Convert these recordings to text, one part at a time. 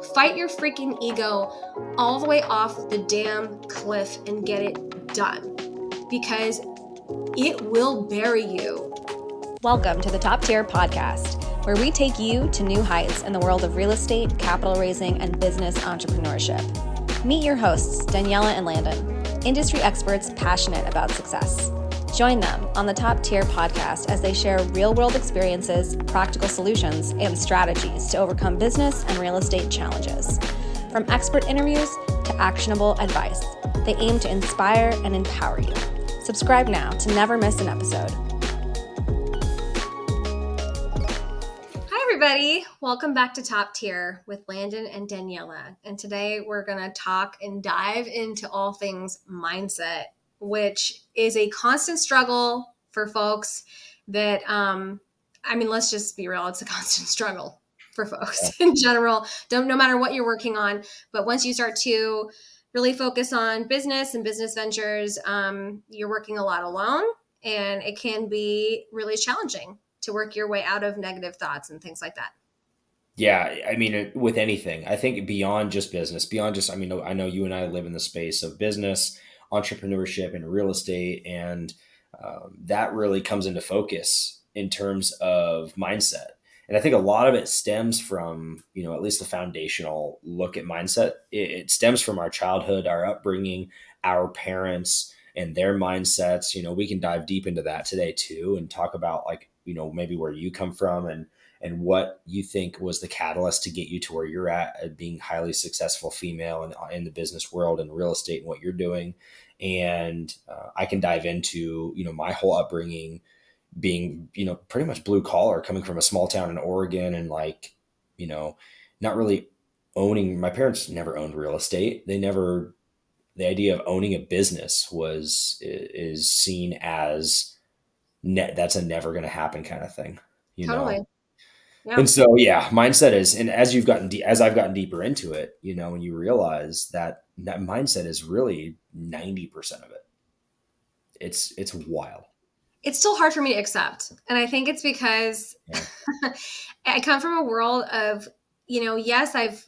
Fight your freaking ego all the way off the damn cliff and get it done, because it will bury you. Welcome to the Top Tier Podcast, where we take you to new heights in the world of real estate, capital raising, and business entrepreneurship. Meet your hosts, Daniela and Landon, industry experts passionate about success. Join them on the Top Tier Podcast as they share real-world experiences, practical solutions, and strategies to overcome business and real estate challenges. From expert interviews to actionable advice, they aim to inspire and empower you. Subscribe now to never miss an episode. Hi, everybody. Welcome back to Top Tier with Landon and Daniela. And today we're going to talk and dive into all things mindset, which is a constant struggle for folks that, let's just be real. It's a constant struggle for folks in general, no matter what you're working on. But once you start to really focus on business and business ventures, you're working a lot alone, and it can be really challenging to work your way out of negative thoughts and things like that. Yeah, I mean, with anything, I think beyond just business, I know you and I live in the space of business, entrepreneurship, and real estate, and that really comes into focus in terms of mindset. And I think a lot of it stems from, at least the foundational look at mindset. It stems from our childhood, our upbringing, our parents, and their mindsets. We can dive deep into that today too, and talk about maybe where you come from and what you think was the catalyst to get you to where you're at being highly successful female and in the business world and real estate and what you're doing. And I can dive into, my whole upbringing being, pretty much blue collar, coming from a small town in Oregon and not really owning. My parents never owned real estate. The idea of owning a business is seen as that's a never going to happen kind of thing, Totally. Yeah. And so, mindset is, and as I've gotten deeper into it, and you realize that mindset is really 90% of it. It's wild. It's still hard for me to accept. And I think it's because I come from a world of, yes, I've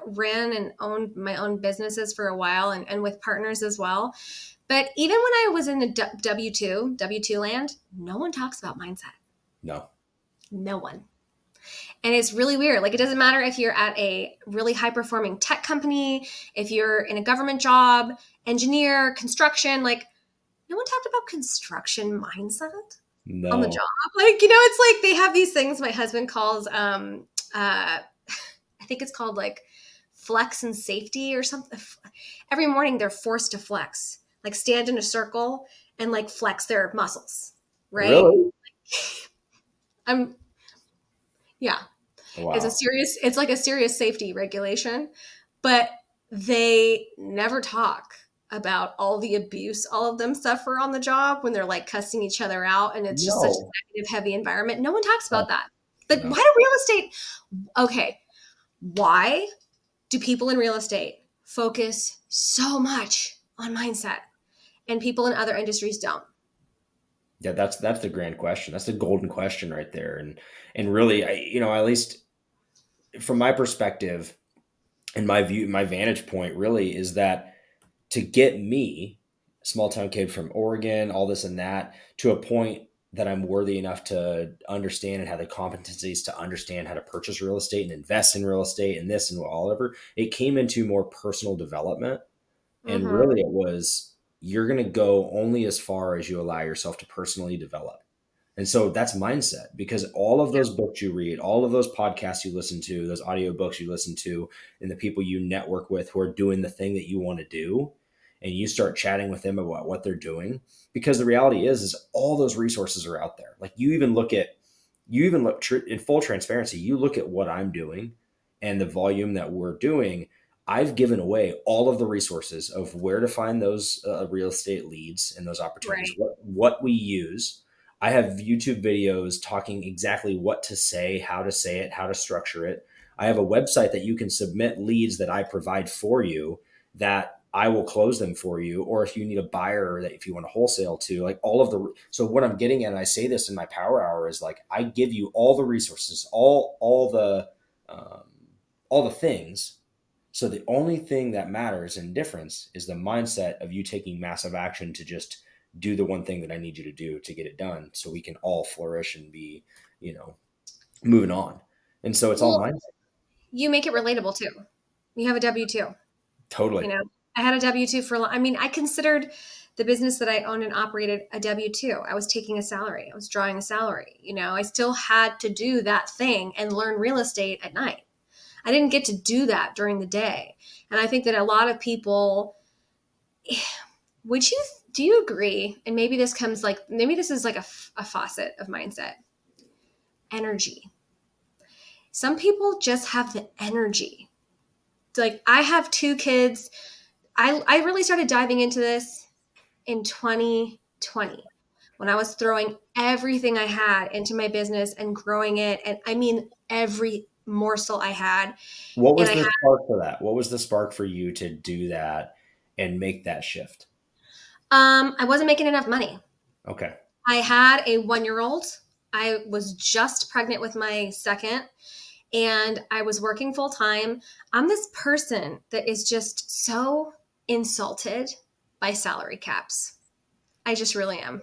ran and owned my own businesses for a while and with partners as well. But even when I was in the W2 land, no one talks about mindset. No one. And it's really weird. Like, it doesn't matter if you're at a really high performing tech company, if you're in a government job, engineer, construction, like no one talked about construction mindset on the job. It's like they have these things my husband calls, I think it's called like flex and safety or something. Every morning they're forced to flex, like stand in a circle and like flex their muscles. Right. Really? Yeah. Wow. It's like a serious safety regulation, but they never talk about all the abuse all of them suffer on the job when they're like cussing each other out, and it's just such a negative heavy environment. No one talks about that. But why do real estate? Okay. Why do people in real estate focus so much on mindset and people in other industries don't? Yeah, that's the grand question. That's the golden question right there. And really, at least from my perspective and my view, my vantage point really is that to get me, small town kid from Oregon, all this and that, to a point that I'm worthy enough to understand and have the competencies to understand how to purchase real estate and invest in real estate and this and whatever, it came into more personal development. And really it was, you're going to go only as far as you allow yourself to personally develop. And so that's mindset, because all of those books you read, all of those podcasts you listen to, those audiobooks you listen to, and the people you network with who are doing the thing that you want to do, and you start chatting with them about what they're doing, because the reality is all those resources are out there. Like you even look in full transparency, you look at what I'm doing and the volume that we're doing. I've given away all of the resources of where to find those real estate leads and those opportunities, right. what we use. I have YouTube videos talking exactly what to say it, how to structure it. I have a website that you can submit leads that I provide for you, that I will close them for you. Or if you need a buyer that if you want to wholesale to, like all of the, so what I'm getting at, and I say this in my power hour, is like, I give you all the resources, all the all the things. So the only thing that matters in difference is the mindset of you taking massive action to just do the one thing that I need you to do to get it done so we can all flourish and be, you know, moving on. And so it's all Well, mindset. you make it relatable too. You have a W-2, Totally. you know. I had a W-2 for, I mean, I considered the business that I owned and operated a W-2. I was taking a salary. I was drawing a salary. You know, I still had to do that thing and learn real estate at night. I didn't get to do that during the day. And I think that a lot of people, do you agree? And maybe this comes like, maybe this is like a faucet of mindset, energy. Some people just have the energy. Like, I have 2 kids. I really started diving into this in 2020 when I was throwing everything I had into my business and growing it. And I mean, every morsel I had. What And was I the had, spark for that? What was the spark for you to do that and make that shift? I wasn't making enough money. Okay. I had a 1-year-old. I was just pregnant with my second, and I was working full time. I'm this person that is just so insulted by salary caps. I just really am.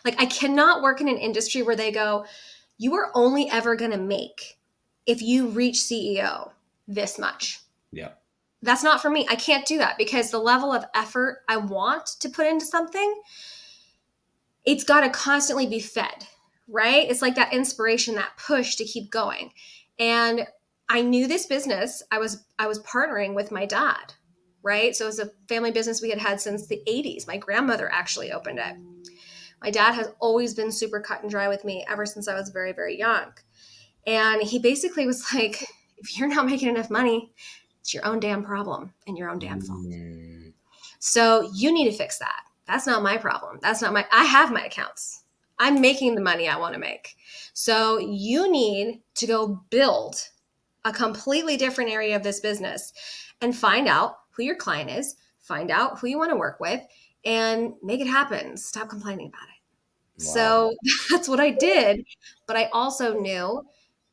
Like, I cannot work in an industry where they go, you are only ever going to make, if you reach CEO, this much. Yeah. That's not for me. I can't do that because the level of effort I want to put into something, it's got to constantly be fed, right? It's like that inspiration, that push to keep going. And I knew this business. I was partnering with my dad, right? So it was a family business we had had since the 80s. My grandmother actually opened it. My dad has always been super cut and dry with me ever since I was very, very young. And he basically was like, if you're not making enough money, it's your own damn problem and your own damn fault. Mm, So you need to fix that. That's not my problem. I have my accounts. I'm making the money I want to make. So you need to go build a completely different area of this business and find out who your client is, find out who you want to work with, and make it happen. Stop complaining about it. wow. So that's what I did. But I also knew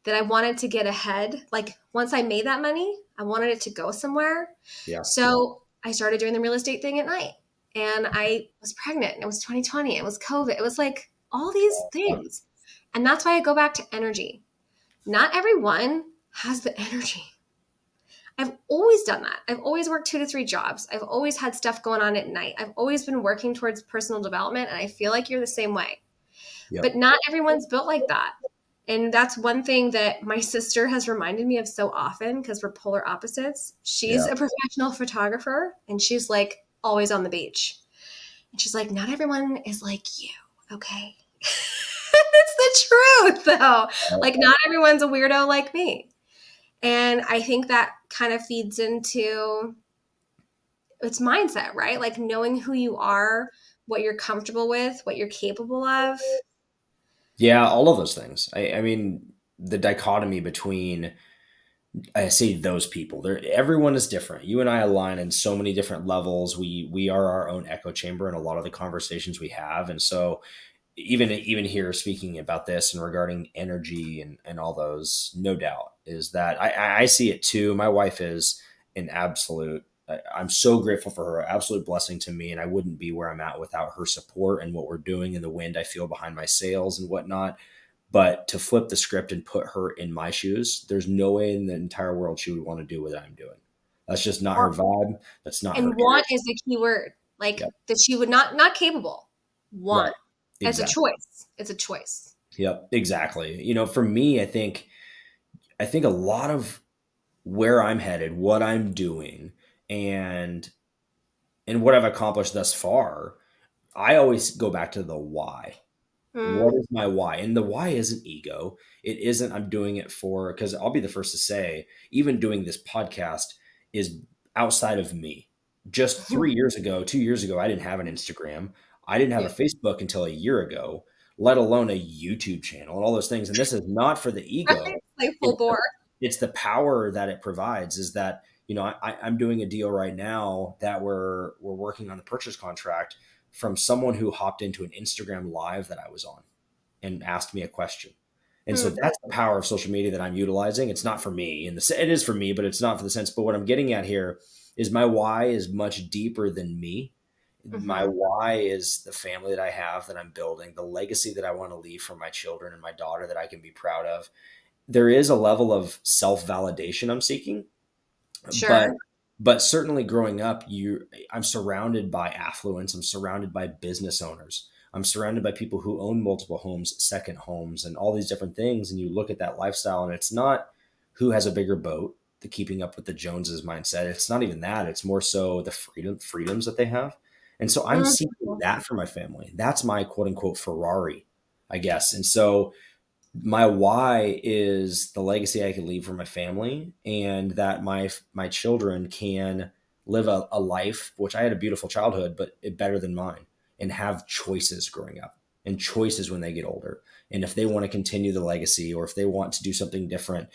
that I wanted to get ahead. Like, once I made that money, I wanted it to go somewhere. Yeah. So I started doing the real estate thing at night, and I was pregnant. It was 2020. It was COVID. It was like all these things. And that's why I go back to energy. Not everyone has the energy. I've always done that. I've always worked 2 to 3 jobs. I've always had stuff going on at night. I've always been working towards personal development. And I feel like you're the same way. Yep. But not everyone's built like that. And that's one thing that my sister has reminded me of so often, because we're polar opposites. She's Yeah. a professional photographer, and she's like always on the beach. And she's like, not everyone is like you, okay? It's the truth, though. Like, not everyone's a weirdo like me. And I think that kind of feeds into it's mindset, right? Like, knowing who you are, what you're comfortable with, what you're capable of. Yeah, all of those things. I mean, the dichotomy between, I say those people, everyone is different. You and I align in so many different levels. We are our own echo chamber in a lot of the conversations we have. And so even here speaking about this and regarding energy and all those, no doubt is that I see it too. My wife is an absolute, I'm so grateful for her, absolute blessing to me. And I wouldn't be where I'm at without her support and what we're doing and the wind I feel behind my sails and whatnot. But to flip the script and put her in my shoes, there's no way in the entire world she would want to do what I'm doing. That's just not her vibe. That's not her And want energy. is the key word. Like, Yep. that she would not capable. Want. Right. It's a Exactly. choice. It's a choice. Yep. Exactly. For me, I think a lot of where I'm headed, what I'm doing, and what I've accomplished thus far, I always go back to the why. What is my why? And the why isn't ego. It isn't I'm doing it for, because I'll be the first to say, even doing this podcast is outside of me. Just 3 years ago, 2 years ago, I didn't have an Instagram. I didn't have a Yeah. Facebook until a year ago, let alone a YouTube channel and all those things. And this is not for the ego. Right? Like, full It's the, bore. it's the power that it provides is that, I'm doing a deal right now that we're working on the purchase contract from someone who hopped into an Instagram live that I was on and asked me a question. And so that's the power of social media that I'm utilizing. It's not for me, and it is for me, but it's not for the sense. But what I'm getting at here is my why is much deeper than me. My Mm-hmm. why is the family that I have, that I'm building, the legacy that I want to leave for my children and my daughter that I can be proud of. There is a level of self-validation I'm seeking, but Sure. certainly growing up, I'm surrounded by affluence. I'm surrounded by business owners. I'm surrounded by people who own multiple homes, second homes, and all these different things. And you look at that lifestyle, and it's not who has a bigger boat, the keeping up with the Joneses mindset. It's not even that. It's more so the freedoms that they have. And so I'm seeking Mm-hmm. that for my family. That's my quote unquote Ferrari, I guess. And so my why is the legacy I can leave for my family, and that my children can live a life, which I had a beautiful childhood, but better than mine, and have choices growing up and choices when they get older. And if they want to continue the legacy, or if they want to do something different,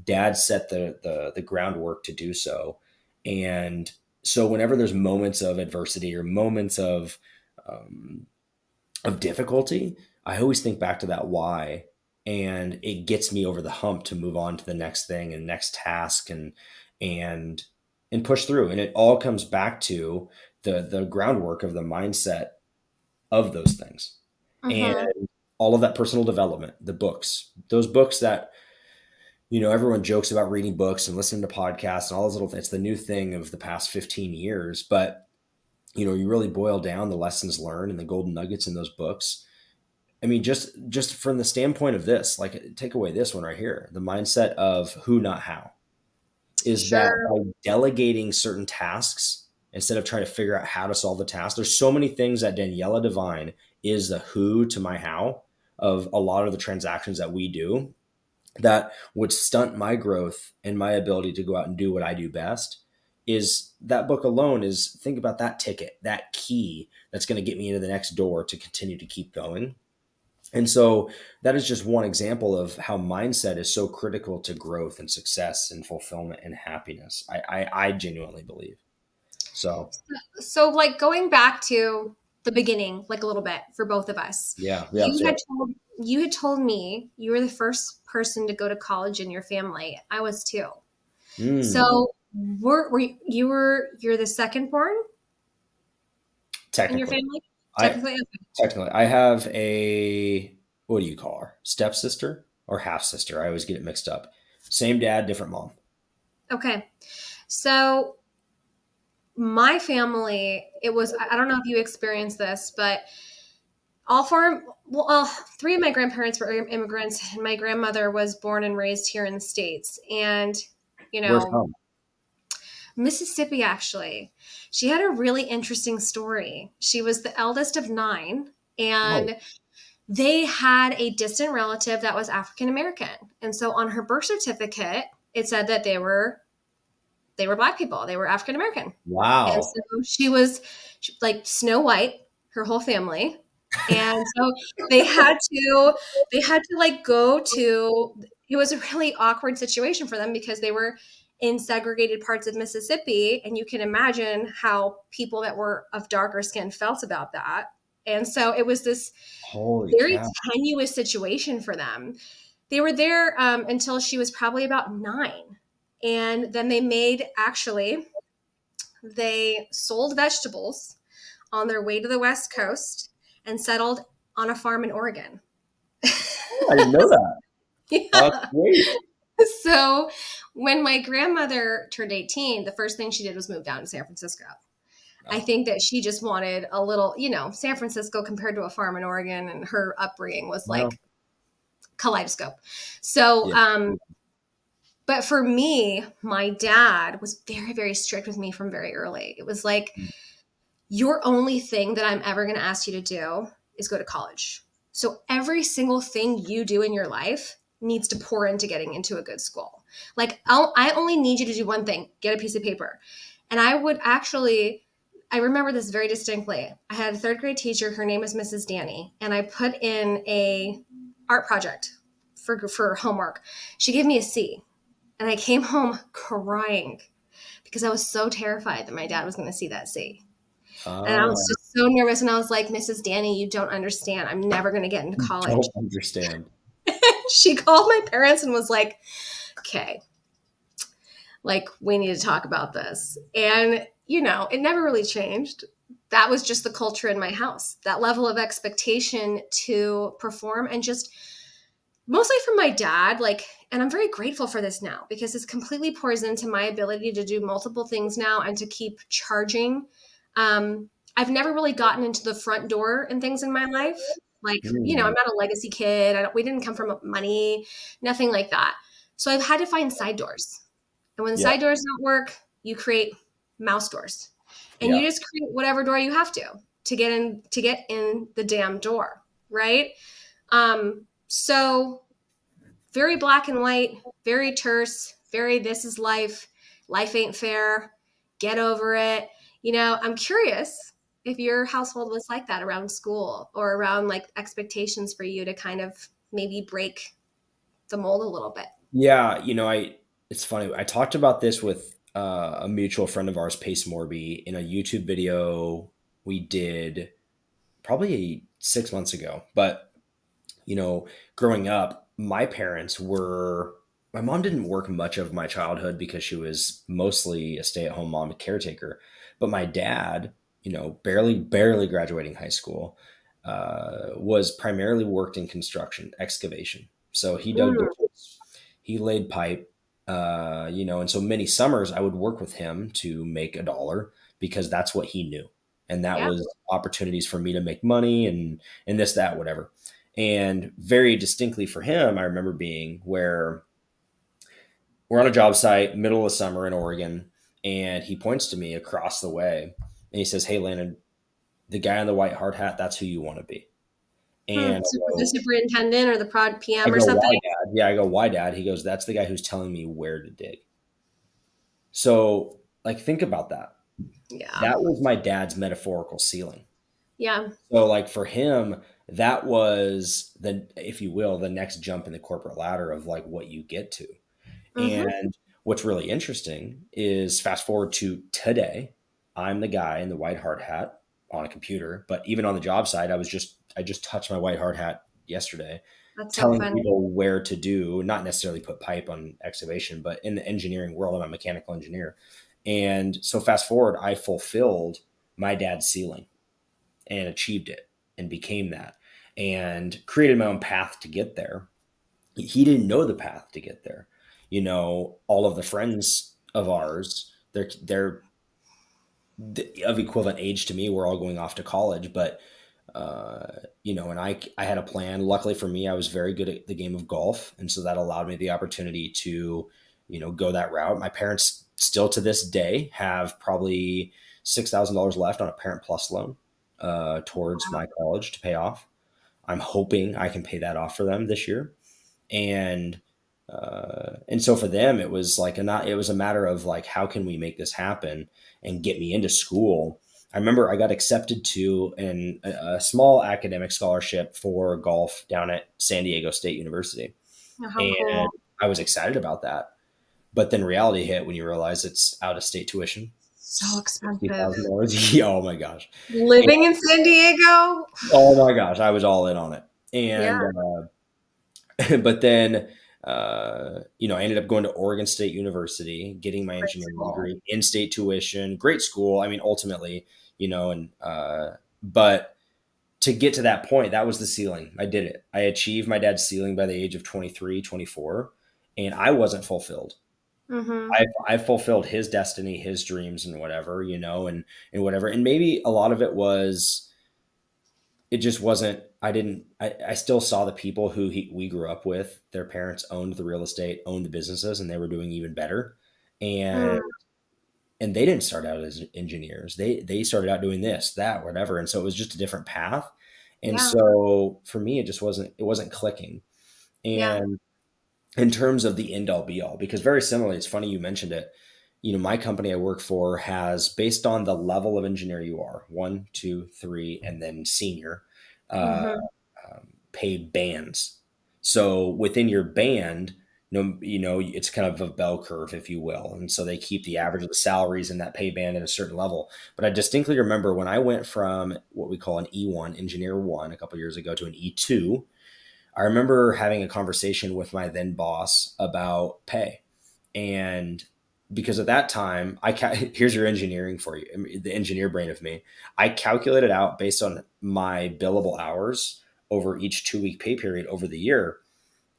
dad set the groundwork to do so. And so whenever there's moments of adversity or moments um, of difficulty, I always think back to that why, and it gets me over the hump to move on to the next thing and next task, and and push through. And it all comes back to the groundwork of the mindset of those things, and Mm-hmm. all of that personal development, the books, those books that, everyone jokes about reading books and listening to podcasts and all those little things. It's the new thing of the past 15 years, but you really boil down the lessons learned and the golden nuggets in those books. I mean, just from the standpoint of this, like, take away this one right here, the mindset of who, not how, is that Sure. by delegating certain tasks instead of trying to figure out how to solve the task. There's so many things that Daniela Devine is the who to my how of a lot of the transactions that we do, that would stunt my growth and my ability to go out and do what I do best. Is that book alone is, think about that ticket, that key that's going to get me into the next door to continue to keep going. And so that is just one example of how mindset is so critical to growth and success and fulfillment and happiness. I genuinely believe. So So, like, going back to the beginning, like a little bit for both of us, yeah. So you had told me you were the first person to go to college in your family. I was too. mm, So, you're the second born in your technically, family? I Technically, okay. technically I have a, what do you call her? Stepsister or half sister? I always get it mixed up. Same dad, different mom. Okay. So my family, it was, I don't know if you experienced this, but all four, well, three of my grandparents were immigrants, and my grandmother was born and raised here in the States. And, you Where's know, mom? Mississippi, actually, she had a really interesting story. She was the eldest of nine, Oh, and they had a distant relative that was African American. And so on her birth certificate, it said that they were Black people. They were African American. And wow. so she was like Snow White, her whole family. And so they had to like go to, it was a really awkward situation for them because they were in segregated parts of Mississippi, and you can imagine how people that were of darker skin felt about that. And so it was this Holy very cow. tenuous situation for them. They were there until she was probably about 9. And then they sold vegetables on their way to the West Coast and settled on a farm in Oregon. Oh, I didn't know that. Oh, that's Yeah. great. So when my grandmother turned 18, the first thing she did was move down to San Francisco. I Oh, think that she just wanted a little, San Francisco compared to a farm in Oregon, and her upbringing was well, like kaleidoscope. So, yeah. but for me, my dad was very, very strict with me from very early. It was like, your only thing that I'm ever going to ask you to do is go to college. So every single thing you do in your life needs to pour into getting into a good school. Like, I only need you to do one thing, get a piece of paper. And I remember this very distinctly. I had a third grade teacher. Her name was Mrs. Danny. And I put in a art project for homework. She gave me a C. And I came home crying because I was so terrified that my dad was going to see that C. And I was Ah, just so nervous. And I was like, Mrs. Danny, you don't understand. I'm never going to get into college. don't understand. she called my parents and was like, okay, like, we need to talk about this. And, it never really changed. That was just the culture in my house, that level of expectation to perform, and just mostly from my dad. Like, and I'm very grateful for this now, because this completely pours into my ability to do multiple things now and to keep charging. I've never really gotten into the front door and things in my life. Like, I'm not a legacy kid. We didn't come from money, nothing like that. So I've had to find side doors. And when the Yeah. side doors don't work, you create mouse doors. And Yeah. you just create whatever door you have to get in the damn door, right? So very black and white, very terse, very this is life. Life ain't fair. Get over it. I'm curious if your household was like that around school, or around like expectations for you to kind of maybe break the mold a little bit. Yeah, it's funny. I talked about this with a mutual friend of ours, Pace Morby, in a YouTube video we did probably 6 months ago. But growing up, my mom didn't work much of my childhood because she was mostly a stay-at-home mom and caretaker. But my dad, barely graduating high school, was primarily worked in construction, excavation. So he dug ditches, he laid pipe, and so many summers I would work with him to make $1 because that's what he knew. And that Yeah. was opportunities for me to make money and this, that, whatever. And very distinctly for him, I remember being where we're on a job site, middle of summer in Oregon, and he points to me across the way and he says, "Hey, Landon, the guy in the white hard hat, that's who you want to be." And So was the superintendent or the prod I PM or go, something? "Why, Dad?" Yeah, I go, "Why, Dad?" He goes, "That's the guy who's telling me where to dig." So, like, think about that. Yeah. That was my dad's metaphorical ceiling. Yeah. So, like, for him, that was if you will, the next jump in the corporate ladder of like what you get to. Mm-hmm. And what's really interesting is fast forward to today, I'm the guy in the white hard hat on a computer, but even on the job site, I just touched my white hard hat yesterday, That's so telling funny. people where to do, not necessarily put pipe on excavation, but in the engineering world, I'm a mechanical engineer. And so fast forward, I fulfilled my dad's ceiling and achieved it and became that and created my own path to get there. He didn't know the path to get there. All of the friends of ours, they're of equivalent age to me. We're all going off to college, but and I had a plan. Luckily for me, I was very good at the game of golf, and so that allowed me the opportunity to, go that route. My parents still to this day have probably $6,000 left on a Parent Plus loan towards my college to pay off. I'm hoping I can pay that off for them this year, and so for them it was like it was a matter of like, how can we make this happen and get me into school. I remember I got accepted to a small academic scholarship for golf down at San Diego State University. Oh, how And cool. I was excited about that. But then reality hit when you realize it's out of state tuition. So expensive. $60,000. Yeah, oh my gosh. Living in San Diego. Oh my gosh. I was all in on it. Yeah. But then, I ended up going to Oregon State University, getting my Great engineering school. degree, in-state tuition, great school. I mean, ultimately, but to get to that point, that was the ceiling. I did it. I achieved my dad's ceiling by the age of 23, 24, and I wasn't fulfilled. Mm-hmm. I fulfilled his destiny, his dreams and whatever, and whatever. And maybe a lot of it was, it just wasn't, I still saw the people who we grew up with, their parents owned the real estate, owned the businesses, and they were doing even better. And, Mm. and they didn't start out as engineers. They started out doing this, that, whatever. And so it was just a different path. And Yeah. so for me, it wasn't clicking. Yeah. And in terms of the end all be all, because very similarly, it's funny you mentioned it. My company I work for has, based on the level of engineer you are, 1, 2, 3, and then senior, uh, Mm-hmm. paid bands. So within your band, it's kind of a bell curve, if you will. And so they keep the average of the salaries in that pay band at a certain level. But I distinctly remember when I went from what we call an E1, engineer one, a couple of years ago to an E2, I remember having a conversation with my then boss about pay. And because at that time, here's your engineering for you, the engineer brain of me. I calculated out based on my billable hours over each 2 week pay period over the year.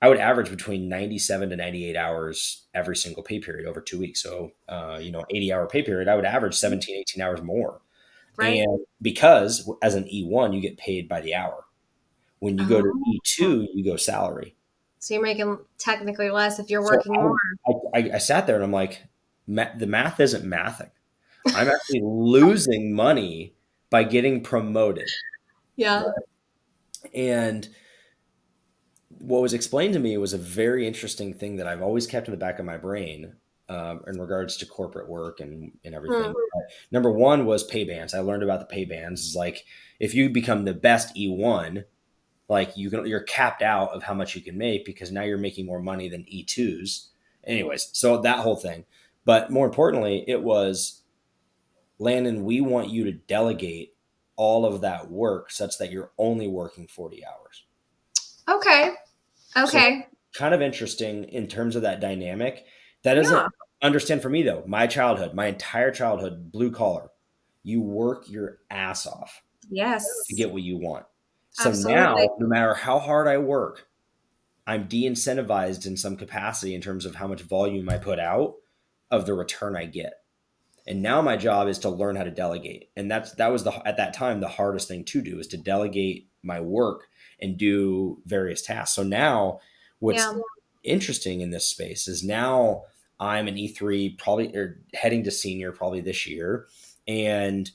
I would average between 97 to 98 hours every single pay period over 2 weeks. So, 80-hour pay period, I would average 17, 18 hours more. Right. And because as an E1, you get paid by the hour. When you go to Oh, E2, you go salary. so you're making technically less if you're So working more. I sat there and I'm like, the math isn't mathing. I'm actually losing money by getting promoted. Yeah. Right? And what was explained to me was a very interesting thing that I've always kept in the back of my brain in regards to corporate work and everything. Hmm. Number one was pay bands. I learned about the pay bands. It's like if you become the best E1, like you're capped out of how much you can make because now you're making more money than E2s. Anyways, so that whole thing. But more importantly, it was, Landon, we want you to delegate all of that work such that you're only working 40 hours. Okay. So Okay. kind of interesting in terms of that dynamic. That doesn't Yeah. understand for me though. My childhood, my entire childhood, blue collar, you work your ass off to Yes. get what you want. So Absolutely. now, no matter how hard I work, I'm de-incentivized in some capacity in terms of how much volume I put out of the return I get. And now my job is to learn how to delegate. And that was at that time the hardest thing to do, is to delegate my work and do various tasks. So now what's Yeah. interesting in this space is now I'm an E3, probably, or heading to senior probably this year. And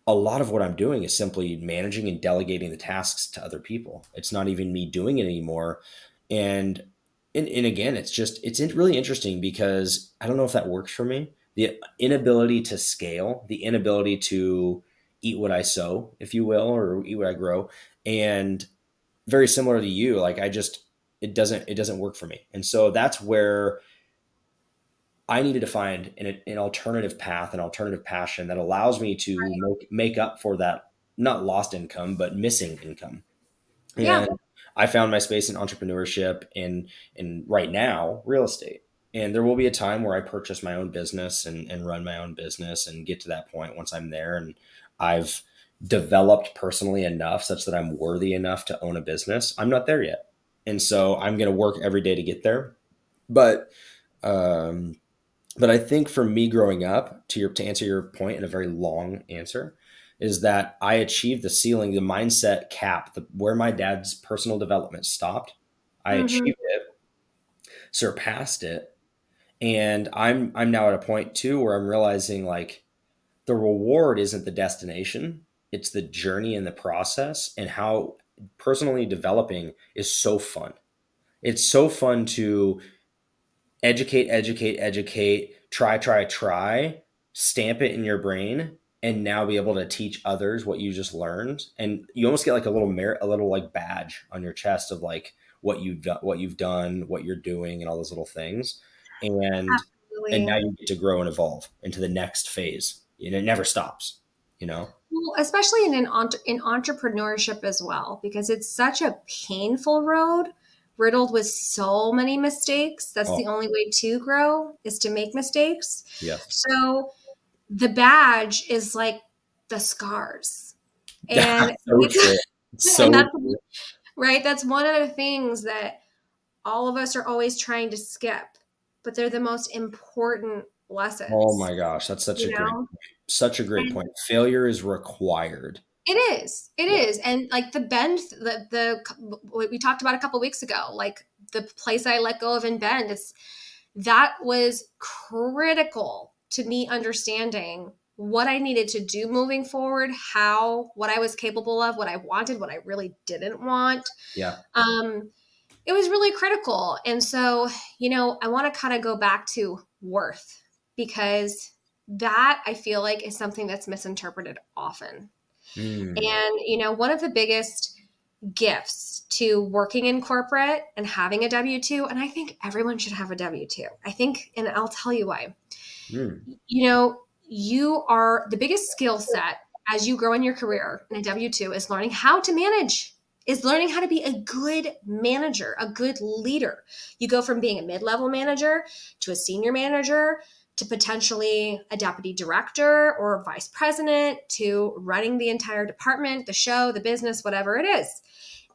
a lot of what I'm doing is simply managing and delegating the tasks to other people. It's not even me doing it anymore. And and again, it's really interesting because I don't know if that works for me. The inability to scale, the inability to eat what I sow, if you will, or eat what I grow. And very similar to you, like it doesn't work for me. And so that's where I needed to find an alternative path, an alternative passion that allows me to make up for that, not lost income, but missing income. Yeah. And I found my space in entrepreneurship and right now real estate. And there will be a time where I purchase my own business and run my own business and get to that point once I'm there and I've developed personally enough such that I'm worthy enough to own a business. I'm not there yet. And so I'm going to work every day to get there. But um, but I think for me growing up, to answer your point in a very long answer, is that I achieved the ceiling, the mindset cap, where my dad's personal development stopped. I Hmm. achieved it, surpassed it, and I'm now at a point too where I'm realizing like the reward isn't the destination, it's the journey and the process, and how personally developing is so fun. It's so fun to educate, try, stamp it in your brain, and now be able to teach others what you just learned. And you almost get like a little merit, a little like badge on your chest of like what you've done, what you're doing, and all those little things. And now Absolutely. you get to grow and evolve into the next phase. It never stops, you know? Well, especially in entrepreneurship as well, because it's such a painful road, riddled with so many mistakes. That's Oh, the only way to grow, is to make mistakes. yes. So the badge is like the scars, and That's so true. It's and so that's true. right. That's one of the things that all of us are always trying to skip, but they're the most important Oh lessons. my gosh, that's You know, such a great and point. Failure is required. it is. It Yeah. is. And like the bend, what we talked about a couple weeks ago, like the place I let go of in Bend, that was critical to me understanding what I needed to do moving forward, what I was capable of, what I wanted, what I really didn't want. Yeah. Um, it was really critical. And so, I want to kind of go back to worth, because that I feel like is something that's misinterpreted often. Mm. And, one of the biggest gifts to working in corporate and having a W 2, and I think everyone should have a W 2. I think, and I'll tell you why. Mm. You are the biggest skill set as you grow in your career in a W 2 is learning how to manage is learning how to be a good manager, a good leader. You go from being a mid-level manager to a senior manager to potentially a deputy director or vice president to running the entire department, the show, the business, whatever it is.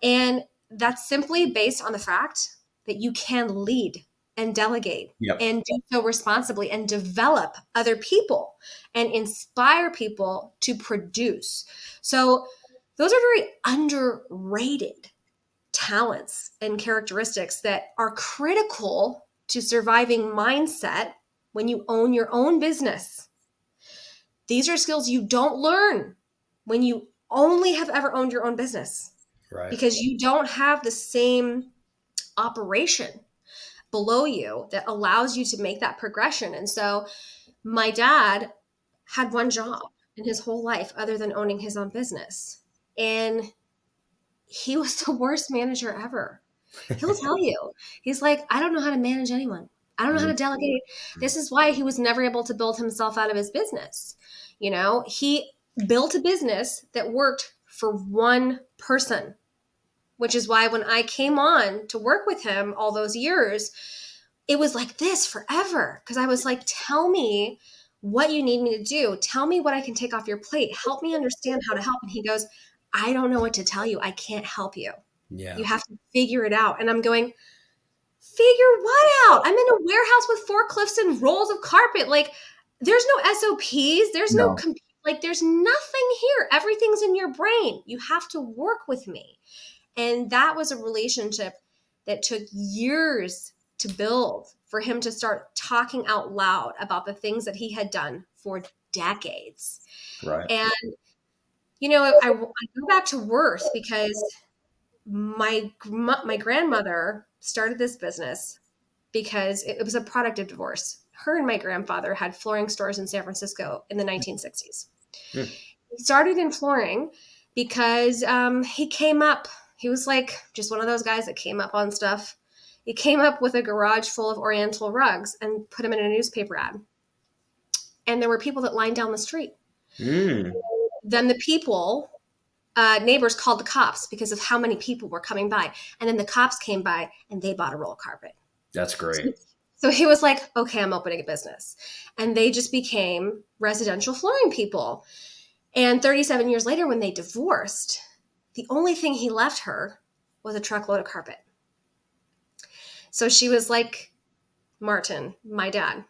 And that's simply based on the fact that you can lead and delegate and do so responsibly and develop other people and inspire people to produce. So those are very underrated talents and characteristics that are critical to surviving mindset when you own your own business. These are skills you don't learn when you only have ever owned your own business. Right. Because you don't have the same operation below you that allows you to make that progression. And so my dad had one job in his whole life other than owning his own business. And he was the worst manager ever. He'll tell you. He's like, I don't know how to manage anyone. I don't know how to delegate. This is why he was never able to build himself out of his business. You know, he built a business that worked for one person, which is why when I came on to work with him all those years, it was like this forever. Because I was like, tell me what you need me to do. Tell me what I can take off your plate. Help me understand how to help. And he goes, I don't know what to tell you. I can't help you. Yeah. You have to figure it out. And I'm going, figure what out? I'm in a warehouse with forklifts and rolls of carpet. Like, there's no SOPs. There's no there's nothing here. Everything's in your brain. You have to work with me. And that was a relationship that took years to build for him to start talking out loud about the things that he had done for decades. Right. And, you know, I go back to Worth because my grandmother started this business because it was a product of divorce. Her and my grandfather had flooring stores in San Francisco in the 1960s. He started in flooring because he came up. He was like just one of those guys that came up on stuff. He came up with a garage full of Oriental rugs and put them in a newspaper ad. And there were people that lined down the street. Then the people, neighbors called the cops because of how many people were coming by. And then the cops came by and they bought a roll of carpet. That's great. So he was like, okay, I'm opening a business. And they just became residential flooring people. And 37 years later, when they divorced, the only thing he left her was a truckload of carpet. So she was like, Martin, my dad,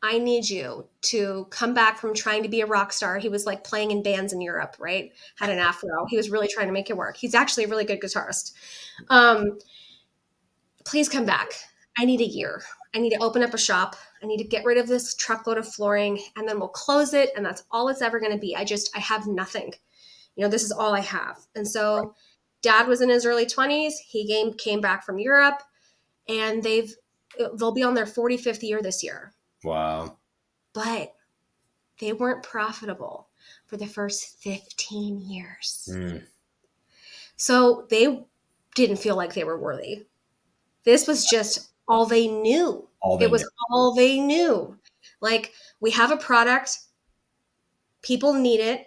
I need you to come back from trying to be a rock star. He was like playing in bands in Europe, right? Had an afro. He was really trying to make it work. He's actually a really good guitarist. Please come back. I need a year. I need to open up a shop. I need to get rid of this truckload of flooring and then we'll close it. And that's all it's ever going to be. I have nothing. You know, this is all I have. And so dad was in his early 20s. He came back from Europe and they'll be on their 45th year this year. Wow. But they weren't profitable for the first 15 years. So they didn't feel like they were worthy. This was just all they knew. All they knew. Like, we have a product. People need it.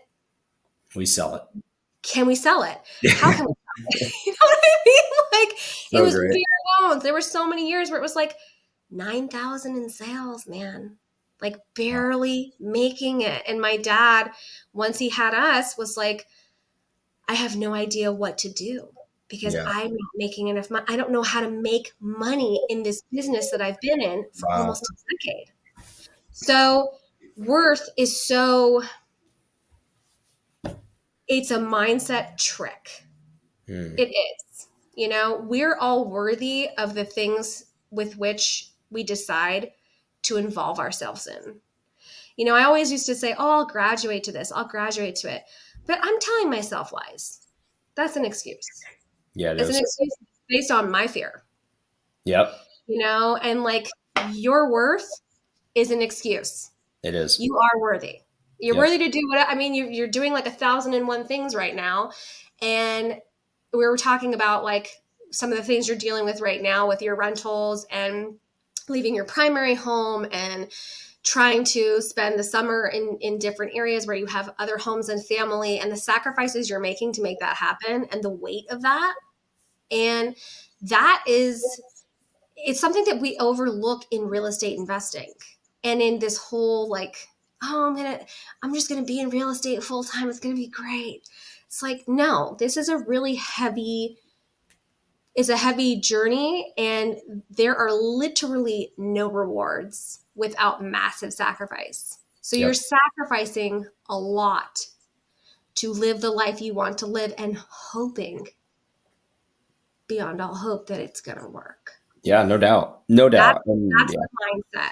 We sell it. Can we sell it? How can we sell it? You know what I mean? Like, it was bare bones. There were so many years where it was like 9,000 in sales, man. Like, barely making it. And my dad, once he had us, was like, I have no idea what to do because I'm not making enough money. I don't know how to make money in this business that I've been in for almost a decade. So Worth is it's a mindset trick. It is. You know, we're all worthy of the things with which we decide to involve ourselves in. You know, I always used to say, oh, I'll graduate to this. I'll graduate to it. But I'm telling myself lies. That's an excuse. Yeah, it's an excuse based on my fear. Yep. You know, and like your worth is an excuse. It is. You are worthy. You're worthy to do what, I mean, you're doing like 1,001 things right now. And we were talking about like some of the things you're dealing with right now with your rentals and leaving your primary home and trying to spend the summer in different areas where you have other homes and family, and the sacrifices you're making to make that happen, and the weight of that. And that is, it's something that we overlook in real estate investing, and in this whole like, oh, I'm just gonna be in real estate full time, it's gonna be great. It's like, no, this is a heavy journey, and there are literally no rewards without massive sacrifice. So you're Yep. sacrificing a lot to live the life you want to live, and hoping beyond all hope that it's going to work. Yeah, no doubt. No That's doubt. And that's yeah, the mindset.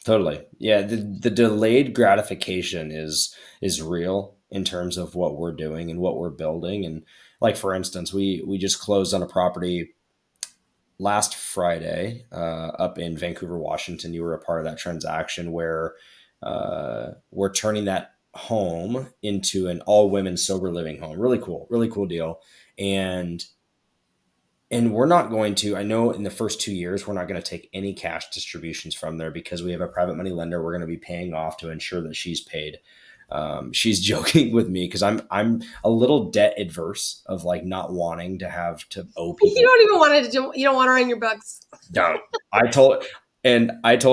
totally. Yeah, the delayed gratification is real in terms of what we're doing and what we're building. And like for instance, we just closed on a property last Friday up in Vancouver, Washington. You were a part of that transaction where we're turning that home into an all women sober living home. Really cool deal. And we're not going to, I know in the first 2 years, we're not going to take any cash distributions from there because we have a private money lender we're going to be paying off to ensure that she's paid. She's joking with me because I'm a little debt adverse of like not wanting to have to owe You people. don't even want it to, you don't want her in your books. Don't. I told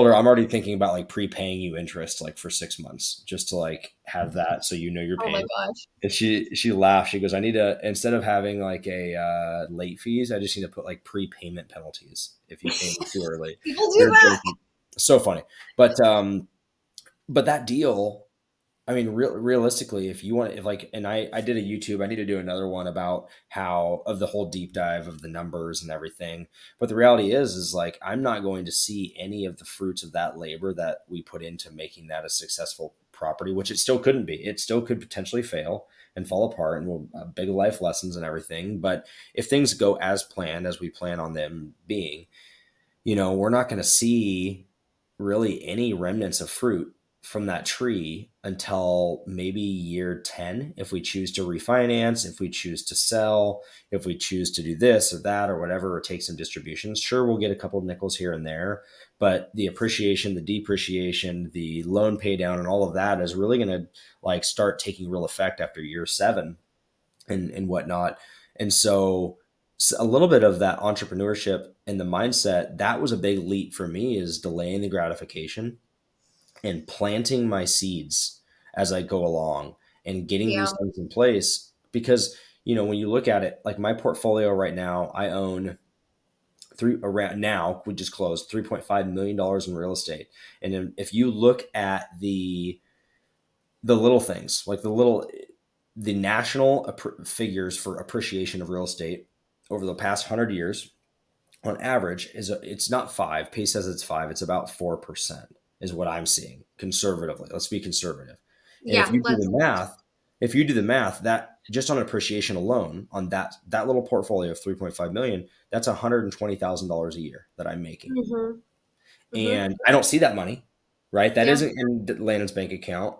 her I'm already thinking about like prepaying you interest like for 6 months just to like have that so you know you're Oh my paid. gosh. And she laughed. She goes, I need to, instead of having like a late fees, I just need to put like prepayment penalties if you pay me too early. People do They're that. joking. So funny. But that deal, I mean, realistically, if you want, if like, and I did a YouTube, I need to do another one about how of the whole deep dive of the numbers and everything. But the reality is like, I'm not going to see any of the fruits of that labor that we put into making that a successful property, which it still couldn't be. It still could potentially fail and fall apart and big life lessons and everything. But if things go as planned, as we plan on them being, we're not going to see really any remnants of fruit from that tree until maybe year 10 if we choose to refinance, if we choose to sell, if we choose to do this or that or whatever, or take some distributions. Sure, we'll get a couple of nickels here and there, but the appreciation, the depreciation, the loan pay down and all of that is really going to like start taking real effect after year 7 and whatnot. And so a little bit of that entrepreneurship and the mindset, that was a big leap for me, is delaying the gratification and planting my seeds as I go along and getting Yeah. these things in place. Because, when you look at it, like my portfolio right now, I own we just closed $3.5 million in real estate. And then if you look at the little things, like the national figures for appreciation of real estate over the past 100 years, on average, it's not 5. Pace says it's 5. It's about 4% is what I'm seeing conservatively. Let's be conservative. And Yeah. if you do the math, that just on appreciation alone on that little portfolio of 3.5 million, that's $120,000 a year that I'm making. Mm-hmm. Mm-hmm. And I don't see that money, right? That Yeah. isn't in Landon's bank account.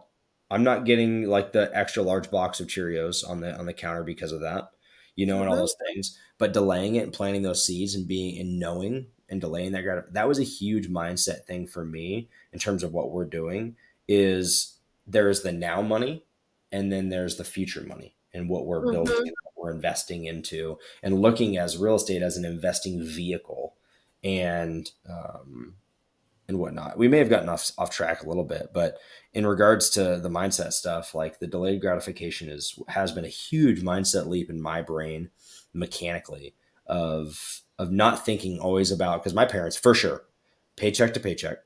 I'm not getting like the extra large box of Cheerios on the counter because of that, and all Mm-hmm. those things. But delaying it and planting those seeds and being and knowing and delaying that was a huge mindset thing for me in terms of what we're doing. Is there's the now money, and then there's the future money and what we're building Mm-hmm. and what we're investing into, and looking as real estate as an investing vehicle, and whatnot. We may have gotten off track a little bit, but in regards to the mindset stuff, like the delayed gratification has been a huge mindset leap in my brain mechanically of not thinking always about, because my parents for sure paycheck to paycheck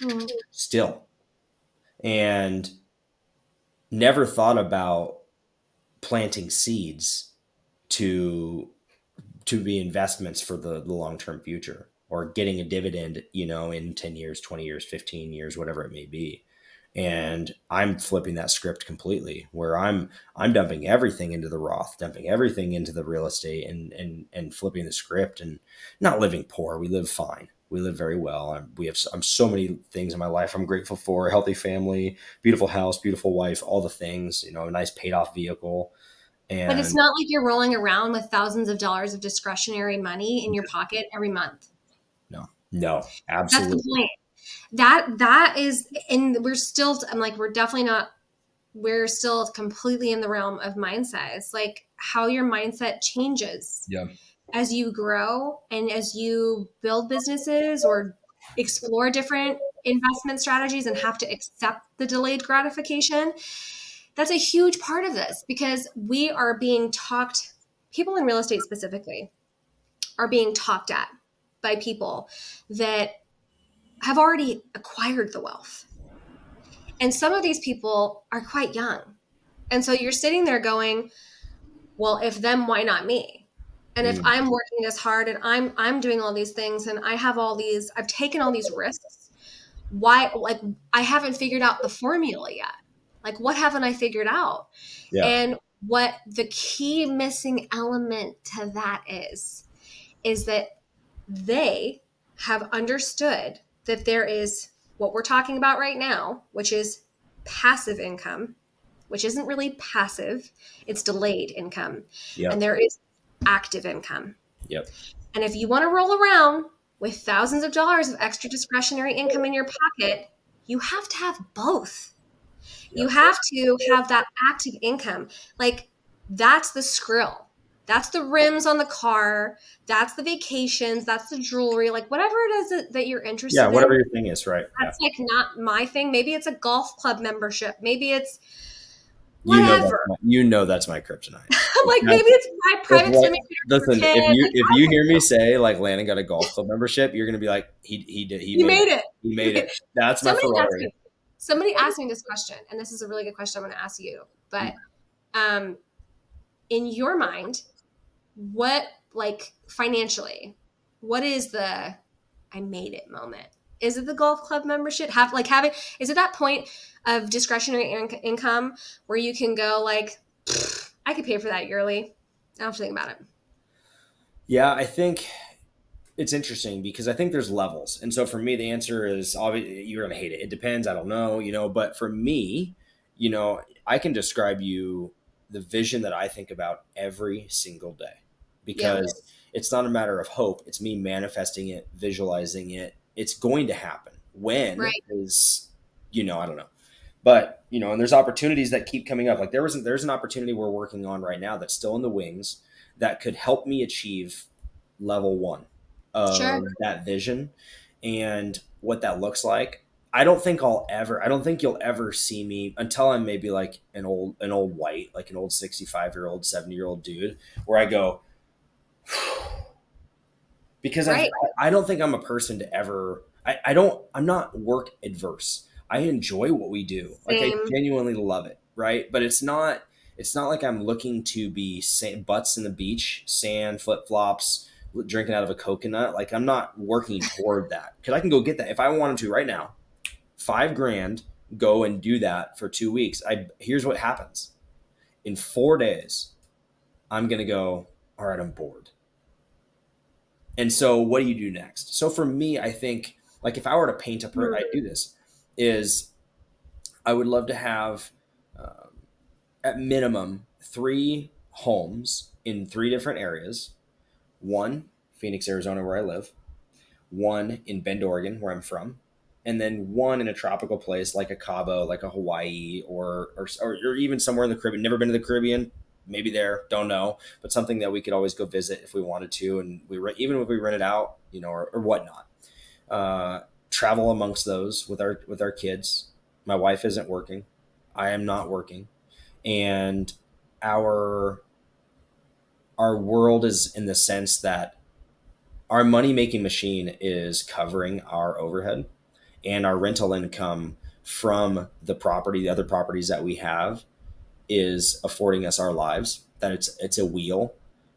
Mm-hmm. still, and never thought about planting seeds to be investments for the long-term future, or getting a dividend, in 10 years, 20 years, 15 years, whatever it may be. And I'm flipping that script completely, where I'm dumping everything into the Roth, dumping everything into the real estate, and flipping the script, and not living poor. We live fine. We live very well. I'm so many things in my life I'm grateful for: a healthy family, beautiful house, beautiful wife, all the things, a nice paid off vehicle. But it's And not like you're rolling around with thousands of dollars of discretionary money in your pocket every month. no, That's the absolutely. point. That is, and I'm like, we're still completely in the realm of mindset. It's like how your mindset changes Yeah. as you grow and as you build businesses or explore different investment strategies and have to accept the delayed gratification. That's a huge part of this, because we are being talked, people in real estate specifically are being talked at by people that have already acquired the wealth. And some of these people are quite young. And so you're sitting there going, well, if them, why not me? And if I'm working this hard and I'm doing all these things and I've taken all these risks, why, like, I haven't figured out the formula yet. Like, what haven't I figured out? Yeah. And what the key missing element to that is that they have understood that there is what we're talking about right now, which is passive income, which isn't really passive, it's delayed income. Yep. And there is active income. Yep. And if you want to roll around with thousands of dollars of extra discretionary income in your pocket, you have to have both. Yep. You have to have that active income. Like, that's the skrill. That's the rims on the car. That's the vacations. That's the jewelry. Like, whatever it is that you're interested in. Whatever your thing is, right? That's like not my thing. Maybe it's a golf club membership. Maybe it's whatever. You know that's my kryptonite. Like, maybe it's my private swimming. Listen, if you hear me say like Landon got a golf club membership, you're gonna be like, he made it. He made it. That's my Ferrari. Somebody asked me this question, and this is a really good question I'm going to ask you. But in your mind, what, like, financially, what is the I made it moment? Is it the golf club membership? Is it that point of discretionary income where you can go like, I could pay for that yearly? I don't have to think about it. Yeah, I think it's interesting because I think there's levels. And so for me, the answer is obviously you're going to hate it. It depends. I don't know, but for me, I can describe you the vision that I think about every single day, because it's not a matter of hope. It's me manifesting it, visualizing it. It's going to happen. When is, I don't know. But, and there's opportunities that keep coming up. Like there's an opportunity we're working on right now that's still in the wings that could help me achieve level 1 of that vision and what that looks like. I don't think you'll ever see me until I'm maybe like an old white, like an old 65-year-old, 70-year-old dude where I go, because I don't think I'm a person to ever, I'm not work adverse. I enjoy what we do. Like I genuinely love it. Right. But it's not like I'm looking to be butts in the beach, sand, flip-flops, drinking out of a coconut. Like I'm not working toward that, because I can go get that if I wanted to right now. $5,000, go and do that for 2 weeks. Here's what happens. In 4 days, I'm going to go, all right, I'm bored. And so what do you do next? So for me, I think like if I were to paint I do this is I would love to have at minimum 3 homes in 3 different areas. 1, Phoenix, Arizona, where I live. 1 in Bend, Oregon, where I'm from. And then 1 in a tropical place like a Cabo, like a Hawaii, or even somewhere in the Caribbean. Never been to the Caribbean, maybe there, don't know, but something that we could always go visit if we wanted to, and even if we rent it out, or whatnot. Travel amongst those with our kids. My wife isn't working, I am not working, and our world is in the sense that our money-making machine is covering our overhead, and our rental income from the other properties that we have is affording us our lives. That it's a wheel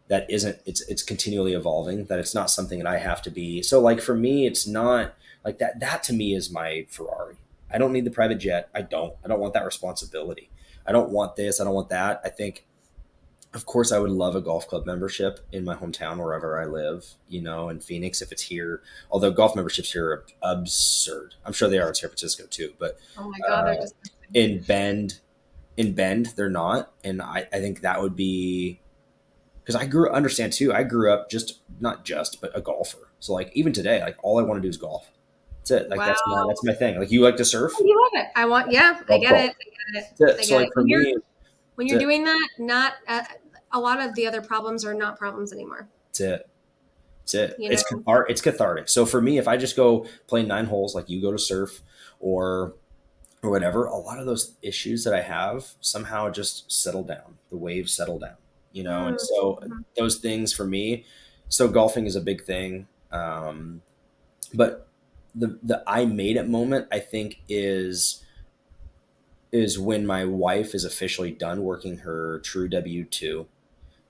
that it's continually evolving, that it's not something that I have to be. So like for me, it's not like that. That to me is my Ferrari. I don't need the private jet. I don't want that responsibility. I don't want this. I don't want that. I think, of course, I would love a golf club membership in my hometown, wherever I live, in Phoenix, if it's here. Although golf memberships here are absurd. I'm sure they are in San Francisco too. But oh my God, they're just in Bend, they're not. And I think that would be, because I grew up but a golfer. So like even today, like all I want to do is golf. That's it. Like Wow. that's my thing. Like, you like to surf? You love it. Yeah, I Golf get golf. it. I get it. That's I it. So get like it. for me, When you're that's it. doing that, not a lot of the other problems are not problems anymore. That's it. That's it. You know? It's cathartic. So for me, if I just go play 9 holes, like you go to surf, or whatever, a lot of those issues that I have somehow just settle down. The waves settle down, and so Mhm. those things for me. So golfing is a big thing, but the I made it moment, I think, is when my wife is officially done working her true W-2,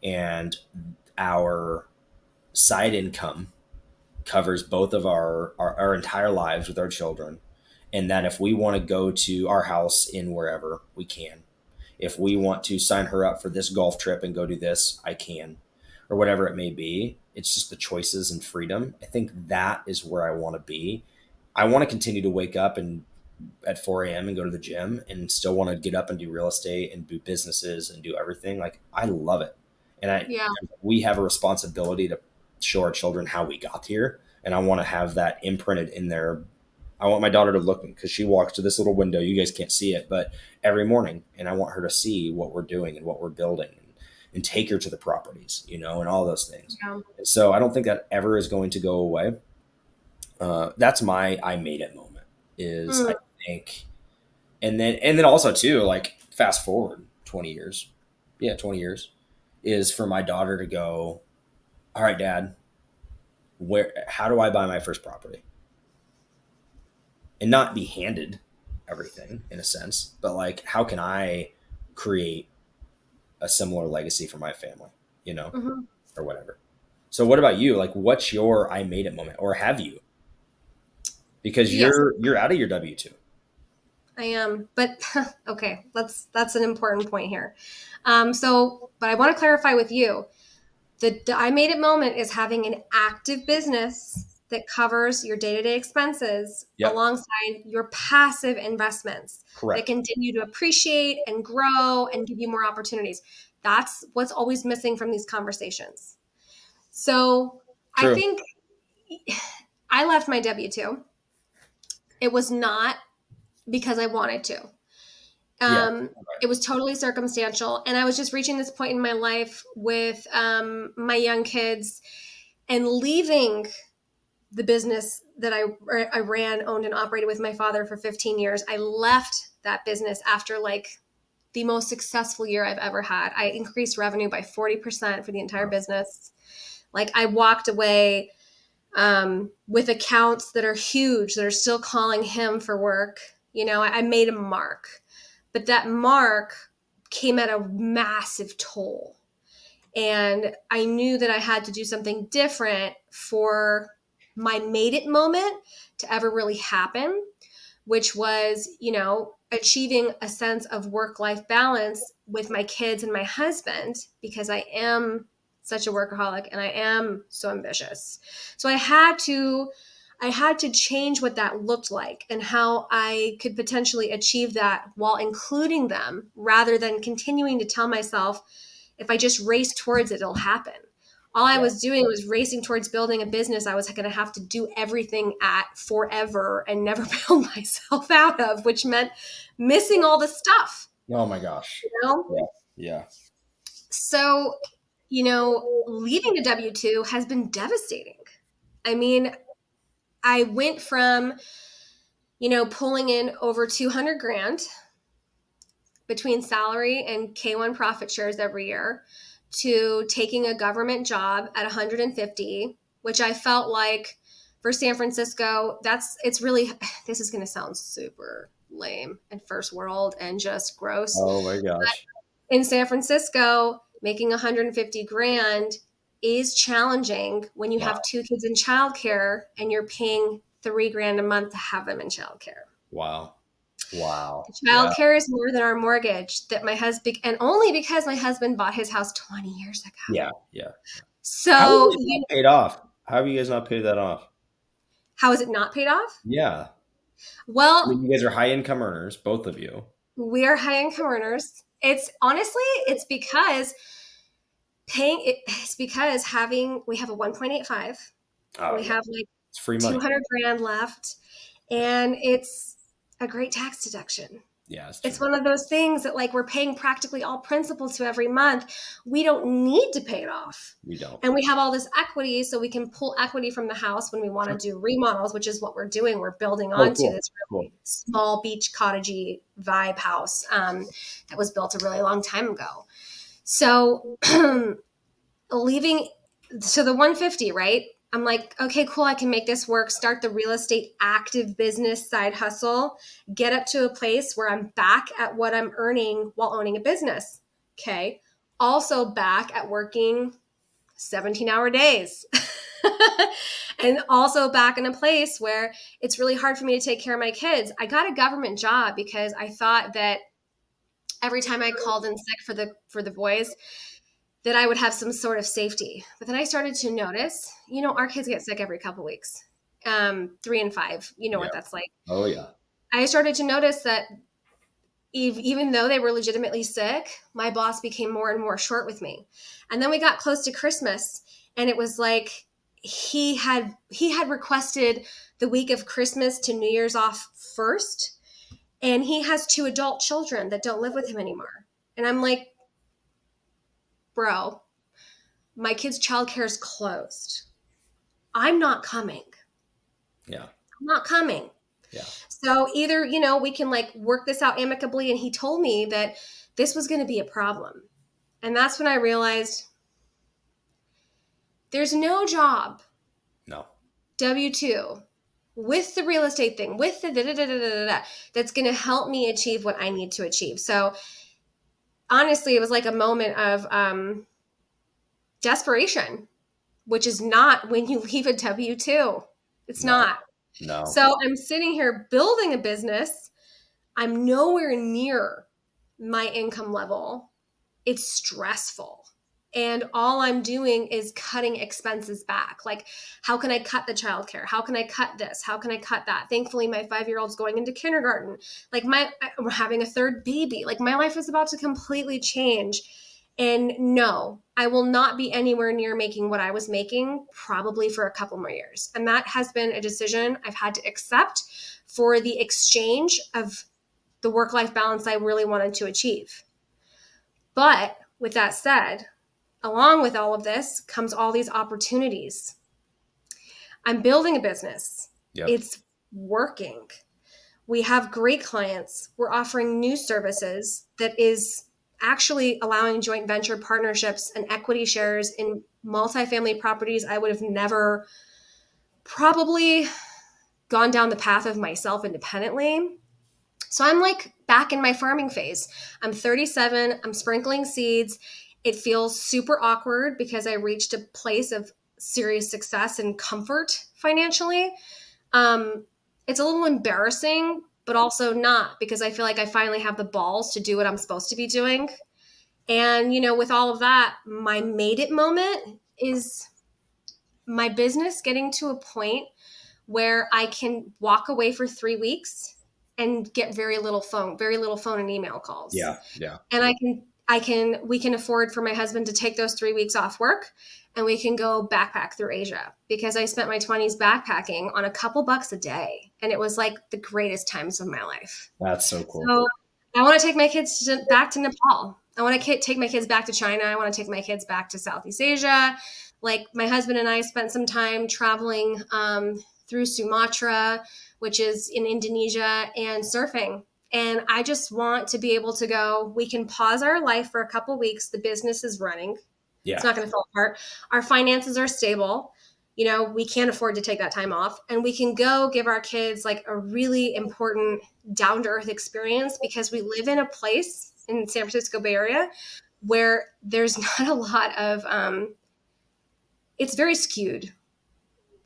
and our side income covers both of our entire lives with our children, and that if we want to go to our house in wherever, we can. If we want to sign her up for this golf trip and go do this, I can, or whatever it may be. It's just the choices and freedom. I think that is where I want to be. I want to continue to wake up and at 4 a.m. and go to the gym, and still want to get up and do real estate and do businesses and do everything. Like, I love it. And Yeah. we have a responsibility to show our children how we got here. And I want to have that imprinted in their. I want my daughter to look, because she walks to this little window. You guys can't see it, but every morning, and I want her to see what we're doing and what we're building, and take her to the properties, and all those things. Yeah. And so I don't think that ever is going to go away. That's my I made it moment, is Mm. I think. And then also too, like, fast forward 20 years. Yeah, 20 years is for my daughter to go, all right, dad, how do I buy my first property? And not be handed everything, in a sense, but like, how can I create a similar legacy for my family, Mhm. or whatever. So what about you? Like, what's your I made it moment, or have you? Because Yes, you're out of your W-2. I am. But okay, that's an important point here. But I want to clarify with you. The I made it moment is having an active business that covers your day-to-day expenses Yep. alongside your passive investments that Correct. continue to appreciate and grow and give you more opportunities. That's what's always missing from these conversations. So I True. think I left my W-2. It was not because I wanted to. Yeah. It was totally circumstantial. And I was just reaching this point in my life with my young kids and leaving the business that I ran, owned, and operated with my father for 15 years. I left that business after like the most successful year I've ever had. I increased revenue by 40% for the entire business. Like, I walked away with accounts that are huge, that are still calling him for work. I made a mark, but that mark came at a massive toll. And I knew that I had to do something different for my made it moment to ever really happen, which was, achieving a sense of work life balance with my kids and my husband, because I am such a workaholic and I am so ambitious. So I had to change what that looked like and how I could potentially achieve that while including them, rather than continuing to tell myself, if I just race towards it, it'll happen. All I Yeah. was doing was racing towards building a business I was going to have to do everything at forever and never build myself out of, which meant missing all the stuff, Oh my gosh. you know? Yeah. Yeah. So, leaving the W-2 has been devastating. I mean, I went from, pulling in over 200 grand between salary and K1 profit shares every year, to taking a government job at 150, which I felt like for San Francisco, it's really, this is going to sound super lame and first world and just gross. Oh my gosh. But in San Francisco, making 150 grand is challenging when you Wow. have 2 kids in childcare and you're paying 3 grand a month to have them in childcare. Wow. Wow. Yeah. Childcare is more than our mortgage that my husband, and only because my husband bought his house 20 years ago. Yeah. Yeah. How are So, you not paid off? How have you guys not paid that off? how is it not paid off? Yeah. I Well, mean, you guys are high income earners, both of you. we are high income earners. It's because we have a 1.85. Oh We yeah. have like It's free money. 200 grand left, and it's a great tax deduction. Yeah, it's It's true. one of those things that like we're paying practically all principal to every month. We don't need to pay it off. We don't. And we have all this equity, so we can pull equity from the house when we want to do remodels, which is what we're doing. We're building onto cool. this really small beach cottagey vibe house that was built a really long time ago. So leaving, so the 150, right? I'm like, okay, cool. I can make this work. Start the real estate active business side hustle, get up to a place where I'm back at what I'm earning while owning a business. Okay. Also back at working 17-hour days. And also back in a place where it's really hard for me to take care of my kids. I got a government job because I thought that every time I called in sick for the boys, that I would have some sort of safety. But then I started to notice, our kids get sick every couple weeks, 3 and 5, what that's like. Oh yeah. I started to notice that even though they were legitimately sick, my boss became more and more short with me. And then we got close to Christmas, and it was like he had requested the week of Christmas to New Year's off first, and he has 2 adult children that don't live with him anymore. And I'm like, bro, my kid's childcare is closed. I'm not coming. Yeah. I'm not coming. Yeah. So either, we can like work this out amicably. And he told me that this was going to be a problem. And that's when I realized there's no job. No. W-2 with the real estate thing, with the that's going to help me achieve what I need to achieve. So honestly, it was like a moment of desperation, which is not when you leave a W-2. It's not. No. So I'm sitting here building a business. I'm nowhere near my income level. It's stressful. And all I'm doing is cutting expenses back. Like, how can I cut the childcare? How can I cut this? How can I cut that? Thankfully, my 5-year-old's going into kindergarten. Like we're having a third baby. Like my life is about to completely change. And no, I will not be anywhere near making what I was making probably for a couple more years. And that has been a decision I've had to accept for the exchange of the work-life balance I really wanted to achieve. But with that said, along with all of this comes all these opportunities. I'm building a business. Yep. It's working. We have great clients. We're offering new services that is actually allowing joint venture partnerships and equity shares in multifamily properties I would have never probably gone down the path of myself independently. So I'm like back in my farming phase. I'm 37. I'm sprinkling seeds. It feels super awkward because I reached a place of serious success and comfort financially. It's a little embarrassing, but also not, because I feel like I finally have the balls to do what I'm supposed to be doing. And, with all of that, my made it moment is my business getting to a point where I can walk away for 3 weeks and get very little phone and email calls. Yeah. Yeah. And we can afford for my husband to take those 3 weeks off work, and we can go backpack through Asia, because I spent my 20s backpacking on a couple bucks a day. And it was like the greatest times of my life. That's so cool. So I want to take my kids back to Nepal. I want to take my kids back to China. I want to take my kids back to Southeast Asia. Like my husband and I spent some time traveling through Sumatra, which is in Indonesia, and surfing. And I just want to be able to go, we can pause our life for a couple weeks. The business is running. Yeah. It's not going to fall apart. Our finances are stable. We can't afford to take that time off. And we can go give our kids like a really important down-to-earth experience, because we live in a place in San Francisco Bay Area where there's not a lot of, it's very skewed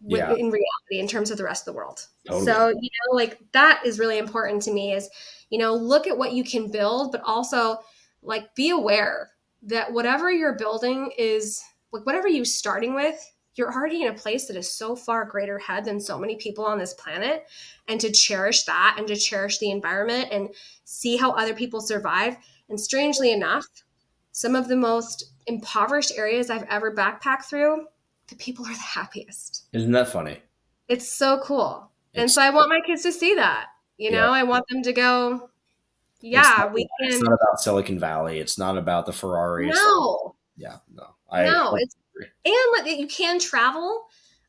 in reality in terms of the rest of the world. Totally. So, like that is really important to me is, look at what you can build, but also like be aware that whatever you're building is like whatever you're starting with, you're already in a place that is so far greater ahead than so many people on this planet. And to cherish that and to cherish the environment and see how other people survive. And strangely enough, some of the most impoverished areas I've ever backpacked through, the people are the happiest. Isn't that funny? It's so cool. And It's so I want my kids to see that. yeah. I want them to go, It's yeah, we it's can. not about Silicon Valley. It's not about the Ferraris. No, Yeah, no, I no. totally It's agree. and like, you can travel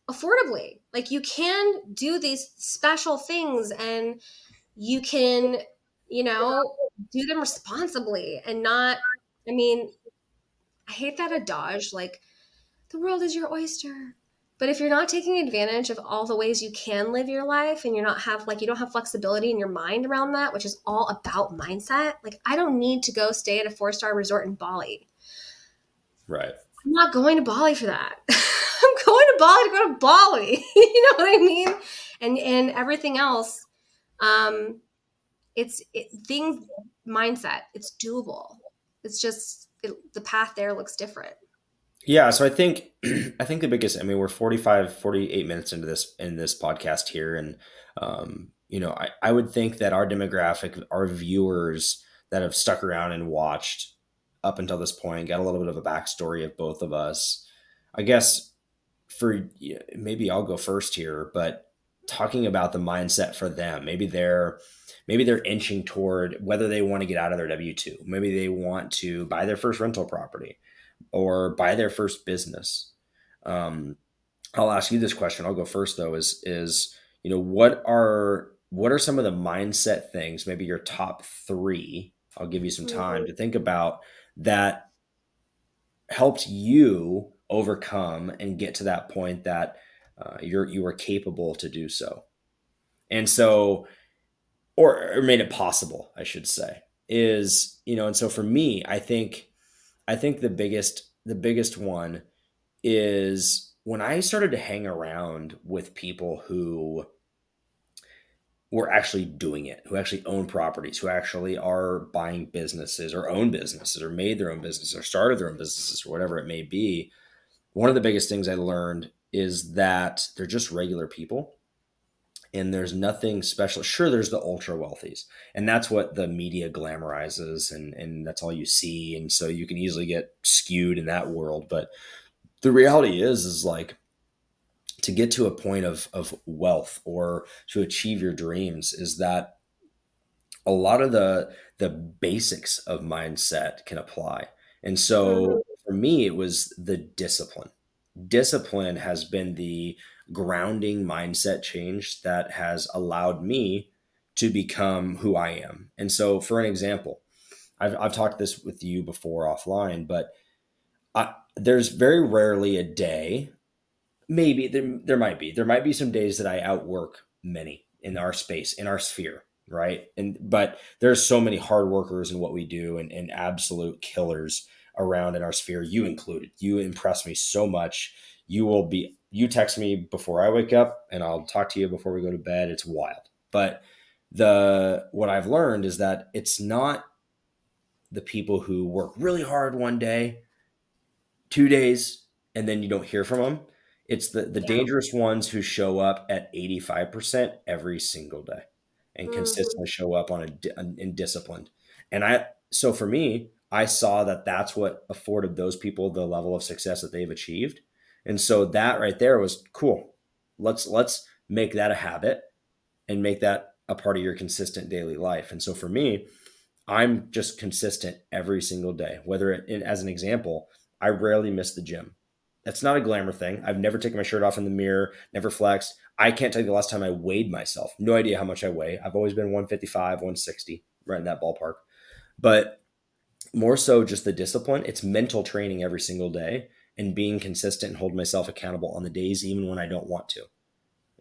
affordably. Like you can do these special things, and you can, you know, do them responsibly and not. I mean, I hate that adage, like the world is your oyster. But if you're not taking advantage of all the ways you can live your life, and you don't have flexibility in your mind around that, which is all about mindset. Like I don't need to go stay at a 4-star resort in Bali. Right. I'm not going to Bali for that. I'm going to Bali to go to Bali. You know what I mean? And everything else, um, things mindset. It's doable. It's just the path there looks different. Yeah, so I think I think the biggest, I mean, we're 45, 48 minutes into this podcast here, and I would think that our demographic, our viewers that have stuck around and watched up until this point, got a little bit of a backstory of both of us. I guess for maybe I'll go first here, but talking about the mindset for them, maybe they're inching toward whether they want to get out of their W-2. Maybe they want to buy their first rental property or buy their first business. Um, I'll ask you this question. I'll go first though. Is what are some of the mindset things? Maybe your top three. I'll give you some time Mhm. to think about that helped you overcome and get to that point that you were capable to do so, and so or made it possible, I should say. And so for me, I think the biggest one is when I started to hang around with people who were actually doing it, who actually own properties, who actually are buying businesses or own businesses or made their own business or started their own businesses or whatever it may be. One of the biggest things I learned is that they're just regular people and there's nothing special. Sure, there's the ultra wealthies, and that's what the media glamorizes, and that's all you see. And so you can easily get skewed in that world. But the reality is like to get to a point of wealth or to achieve your dreams is that a lot of the basics of mindset can apply. And so Mhm. for me it was the discipline has been the grounding mindset change that has allowed me to become who I am. And so for an example, I've talked this with you before offline, but there's very rarely a day. Maybe there might be some days that I outwork many in our space, in our sphere, right? And but there's so many hard workers in what we do and absolute killers around in our sphere, you included. You impress me so much. You text me before I wake up and I'll talk to you before we go to bed. It's wild. But the what I've learned is that it's not the people who work really hard one day, 2 days, and then you don't hear from them. It's the Yeah. dangerous ones who show up at 85% every single day and Mhm. consistently show up and disciplined. And so for me, I saw that that's what afforded those people the level of success that they've achieved. And so that right there was cool. Let's make that a habit and make that a part of your consistent daily life. And so for me, I'm just consistent every single day. As an example, I rarely miss the gym. That's not a glamour thing. I've never taken my shirt off in the mirror, never flexed. I can't tell you the last time I weighed myself. No idea how much I weigh. I've always been 155, 160, right in that ballpark. But more so just the discipline. It's mental training every single day and being consistent and hold myself accountable on the days, even when I don't want to.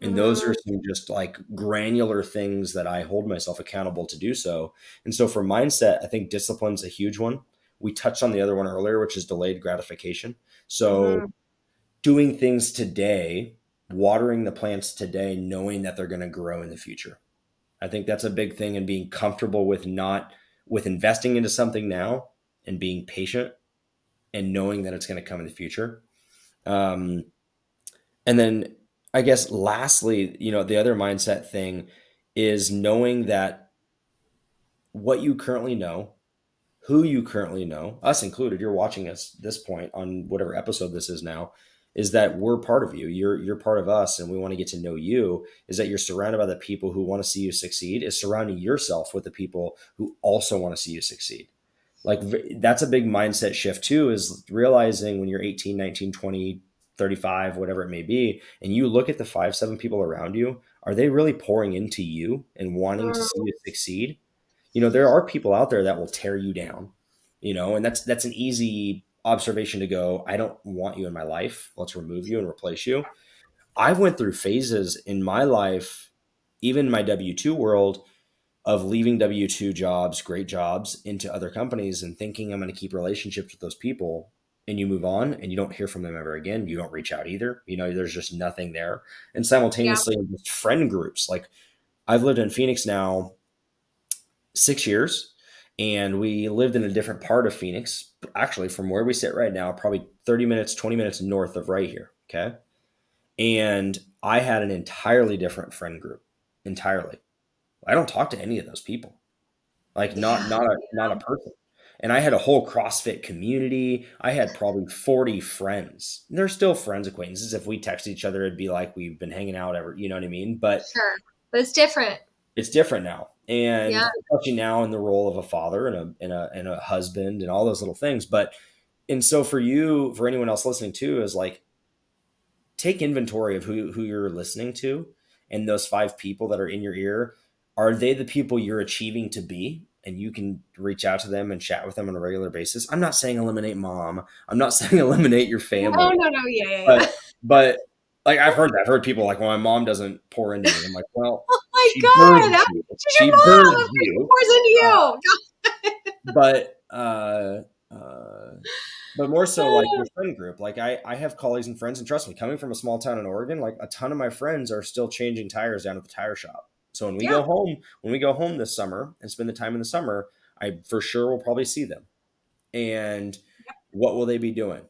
And those are Mhm. some just like granular things that I hold myself accountable to do so. And so for mindset, I think discipline's a huge one. We touched on the other one earlier, which is delayed gratification. So Mhm. doing things today, watering the plants today, knowing that they're going to grow in the future. I think that's a big thing, and being comfortable with investing into something now and being patient and knowing that it's going to come in the future. Um, And then I guess lastly, the other mindset thing is knowing that what you currently know, who you currently know, us included, you're watching us this point on whatever episode this is now. is that we're part of you. You're part of us, and we want to get to know you. Is that you're surrounded by the people who want to see you succeed, is surrounding yourself with the people who also want to see you succeed. Like that's a big mindset shift too, is realizing when you're 18, 19, 20, 35, whatever it may be, and you look at the 5, 7 people around you, are they really pouring into you and wanting to see Mm, you succeed? There are people out there that will tear you down, and that's an easy observation to go, I don't want you in my life. Let's remove you and replace you. I've went through phases in my life, even in my W-2 world, of leaving W-2 jobs, great jobs, into other companies and thinking I'm going to keep relationships with those people. And you move on and you don't hear from them ever again. You don't reach out either. There's just nothing there. And yeah. simultaneously, just friend groups. Like I've lived in Phoenix now 6 years, and we lived in a different part of Phoenix, actually, from where we sit right now, probably 30 minutes, 20 minutes north of right here. Okay. And I had an entirely different friend group. Entirely. I don't talk to any of those people. Like Yeah. not a person. And I had a whole CrossFit community. I had probably 40 friends. They're still friends, acquaintances. If we text each other, it'd be like we've been hanging out ever, you know what I mean? But Sure. But it's different. it's different now. And Yeah. especially now in the role of a father and a husband and all those little things. But and so for you, for anyone else listening too, is like take inventory of who you're listening to, and those 5 people that are in your ear, are they the people you're achieving to be? And you can reach out to them and chat with them on a regular basis. I'm not saying eliminate mom. I'm not saying eliminate your No, family, no, no. Yeah, yeah, but yeah. but like I've heard that. I've heard people like, well, my mom doesn't pour into me. I'm like, well, Oh my she God. birthed How you. she's your She mom. birthed Of course she you. pours into Uh, you. but uh, but more so like your friend group. Like I have colleagues and friends, and trust me, coming from a small town in Oregon, like a ton of my friends are still changing tires down at the tire shop. So Yeah. when we go home this summer and spend the time in the summer, I for sure will probably see them. And what will they be doing?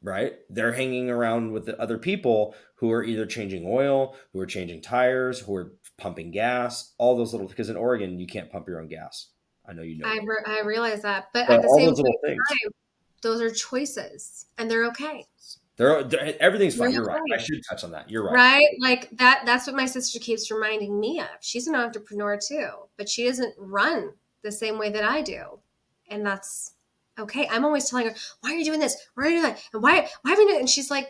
Right? They're hanging around with the other people who are either changing oil, who are changing tires, who are pumping gas, all those little, because in Oregon you can't pump your own gas. I know you know that. I realize that. But But at the all same those point little things. in time, those are choices and they're okay. Everything's They're fine. You're right. I okay. should touch on that. You're right. Right? Like that's what my sister keeps reminding me of. She's an entrepreneur too, but she doesn't run the same way that I do. And that's okay. I'm always telling her, why are you doing this? Why are you doing that? And why have you done it? And she's like,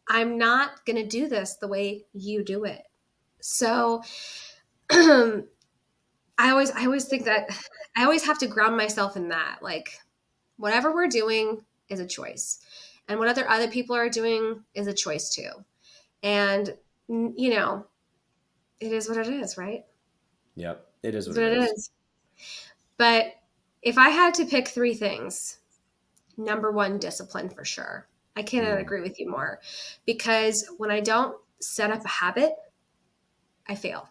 I'm not gonna do this the way you do it. So I always think that I always have to ground myself in that. Like whatever we're doing is a choice. And what other people are doing is a choice too. And you know, it is what it is, right? Yep. It is It's what what it it is. is. But if I had to pick 3 things, number one, discipline for sure. I cannot Mm, agree with you more because when I don't set up a habit, I fail.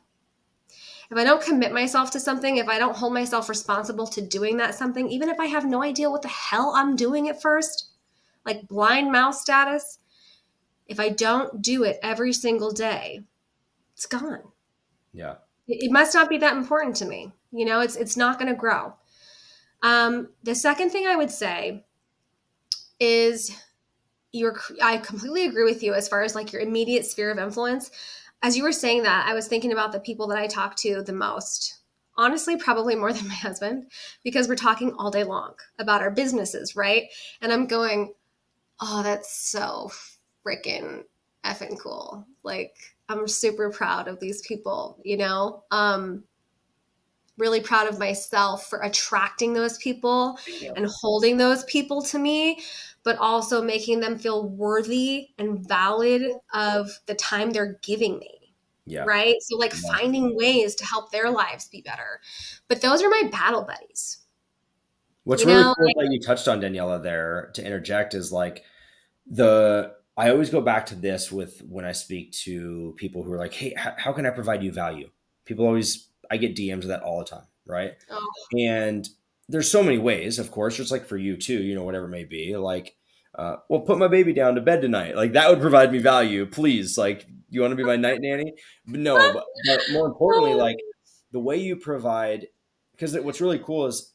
If I don't commit myself to something, if I don't hold myself responsible to doing that something, even if I have no idea what the hell I'm doing at first, like blind mouse status, if I don't do it every single day, it's gone. yeah. It must not be that important to me. It's not going to grow. The second thing I would say is I completely agree with you as far as like your immediate sphere of influence. As you were saying that, I was thinking about the people that I talk to the most. Honestly, probably more than my husband, because we're talking all day long about our businesses, right? And I'm going, oh, that's so freaking effing cool. Like, I'm super proud of these people, really proud of myself for attracting those people Yeah. and holding those people to me, but also making them feel worthy and valid of the time they're giving me. Yeah. Right. So, like, Yeah. finding ways to help their lives be better. But those are my battle buddies. What's You really know, cool that you touched on, Daniela, there to interject is like I always go back to this with when I speak to people who are like, hey, how can I provide you value? I get DMs of that all the time. Right. oh, And there's so many ways, of course, just like for you too, whatever it may be. Like, well, put my baby down to bed tonight. Like that would provide me value. Please, like, you want to be my night nanny? But no, but more importantly, like the way you provide, because what's really cool is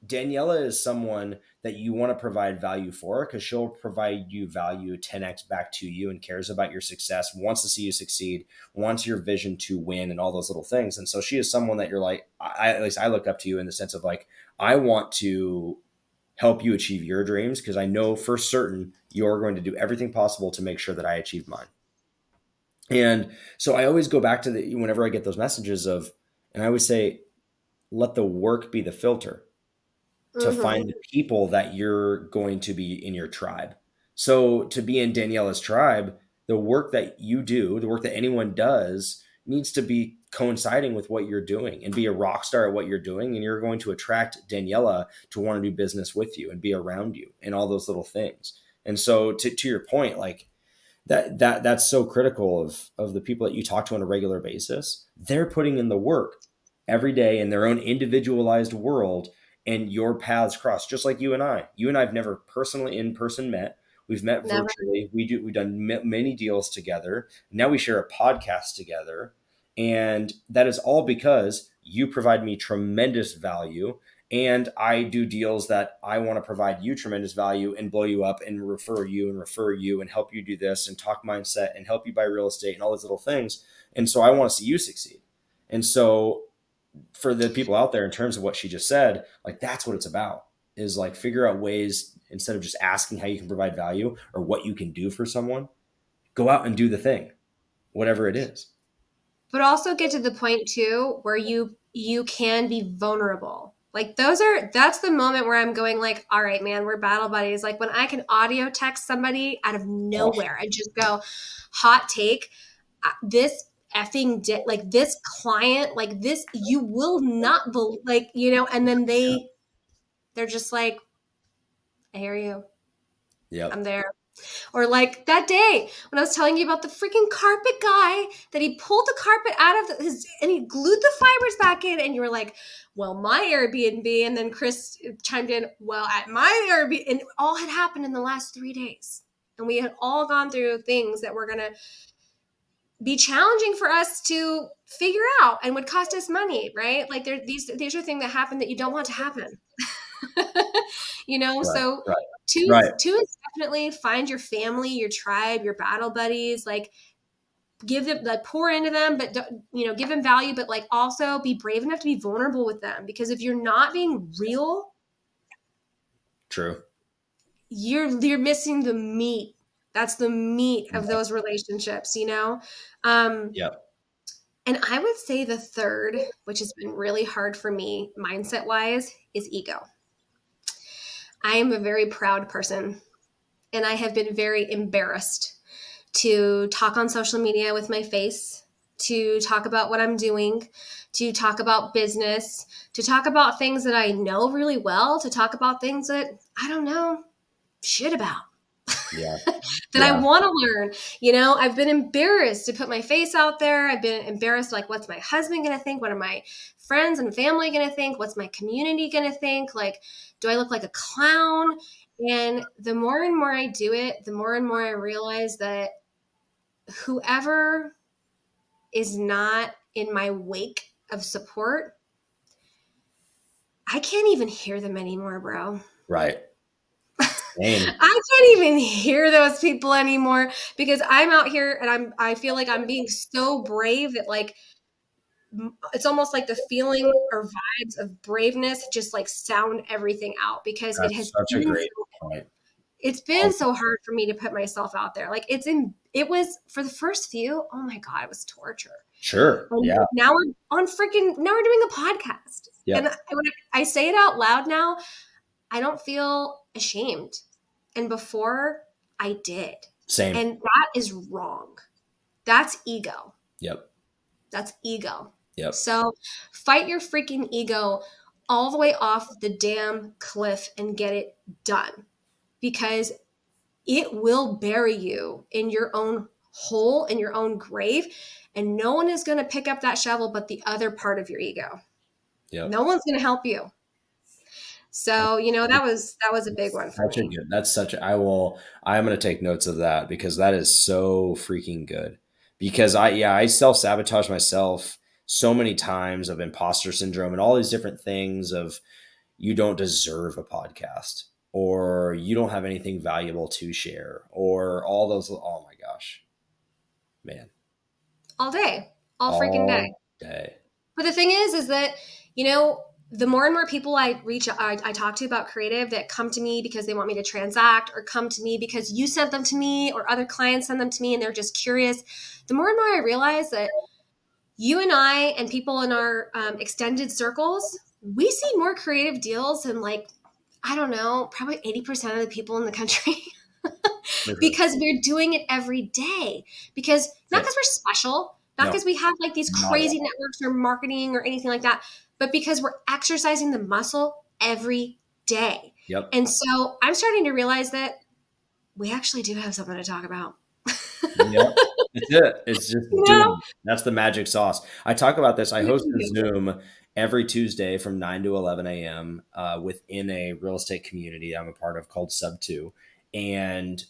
Daniela is someone that you want to provide value for, because she'll provide you value 10x back to you and cares about your success, wants to see you succeed, wants your vision to win, and all those little things. And so she is someone that you're like, at least I look up to you in the sense of like, I want to help you achieve your dreams, because I know for certain you're going to do everything possible to make sure that I achieve mine. And so I always go back to whenever I get those messages of, and I always say, let the work be the filter to Mm-hmm. find the people that you're going to be in your tribe. So to be in Daniela's tribe, the work that you do, the work that anyone does, needs to be coinciding with what you're doing and be a rock star at what you're doing. And you're going to attract Daniela to want to do business with you and be around you and all those little things. And so to your point, like that's so critical of the people that you talk to on a regular basis. They're putting in the work every day in their own individualized world, and your paths cross, just like you and I. You and I have never personally in person met. We've met Never. virtually. We've done many deals together. Now we share a podcast together, and that is all because you provide me tremendous value, and I do deals that I want to provide you tremendous value and blow you up and refer you and help you do this and talk mindset and help you buy real estate and all those little things. And so I want to see you succeed. And so for the people out there, in terms of what she just said, like that's what it's about, is like figure out ways, instead of just asking how you can provide value or what you can do for someone, go out and do the thing, whatever it is. But also get to the point too where you can be vulnerable. Like that's the moment where I'm going like, all right, man, we're battle buddies. Like when I can audio text somebody out of Oh, nowhere and just go, hot take, this effing like this client, like this, you will not believe, like, and then they're just like, I hear you. yep. I'm there. Or like that day when I was telling you about the freaking carpet guy that he pulled the carpet out of his and he glued the fibers back in, and you were like, well, my Airbnb, and then Chris chimed in, well, at my Airbnb, and it all had happened in the last 3 days. And we had all gone through things that were going to be challenging for us to figure out and would cost us money, right? Like these are things that happen that you don't want to happen. Right. So Right. two Right. two is definitely find your family, your tribe, your battle buddies, like give them, like pour into them, but give them value, but like also be brave enough to be vulnerable with them, because if you're not being real, True. you're missing the meat. That's the meat of those relationships, Yep. And I would say the third, which has been really hard for me mindset wise, is ego. I am a very proud person, and I have been very embarrassed to talk on social media with my face, to talk about what I'm doing, to talk about business, to talk about things that I know really well, to talk about things that I don't know shit about. Yeah. That I Yeah. want to learn. I've been embarrassed to put my face out there. I've been embarrassed, like, what's my husband going to think? What are my friends and family going to think? What's my community going to think? Like, do I look like a clown? And the more and more I do it, the more and more I realize that whoever is not in my wake of support, I can't even hear them anymore, bro. Right. Same. I can't even hear those people anymore, because I'm out here and I feel like I'm being so brave that, like, it's almost like the feeling or vibes of braveness just like sound everything out, because That's such a great point. it's been so hard for me to put myself out there. Like it was for the first few, oh my God, it was torture. Sure. And Yeah. now we're doing a podcast. Yeah. And when I say it out loud now, I don't feel ashamed. And before, I did. Same. And that is wrong. That's ego. Yep. That's ego. Yep. So fight your freaking ego all the way off the damn cliff and get it done, because it will bury you in your own hole, in your own grave, and no one is going to pick up that shovel but the other part of your ego. Yep. No one's going to help you. So, that was a big one for me. I'm going to take notes of that, because that is so freaking good. Because I self-sabotage myself so many times, of imposter syndrome and all these different things of, you don't deserve a podcast, or you don't have anything valuable to share, or all those. Oh my gosh, man, All day, all freaking day. all day. But the thing is that, you know, the more and more people I talk to about creative that come to me because they want me to transact, or come to me because you sent them to me or other clients send them to me and they're just curious, the more and more I realize that you and I and people in our extended circles, we see more creative deals than, like, I don't know, probably 80% of the people in the country. Mhm. Because we're doing it every day. Because not That's because it. we're special, not No, because we have like these not at crazy all. networks or marketing or anything like that, but because we're exercising the muscle every day. Yep. And so I'm starting to realize that we actually do have something to talk about. Yep. It's it. It's just You doing know? it. That's the magic sauce. I talk about this. I We host really a do. Zoom every Tuesday from 9 to 11 a.m. Within a real estate community I'm a part of called Sub 2. And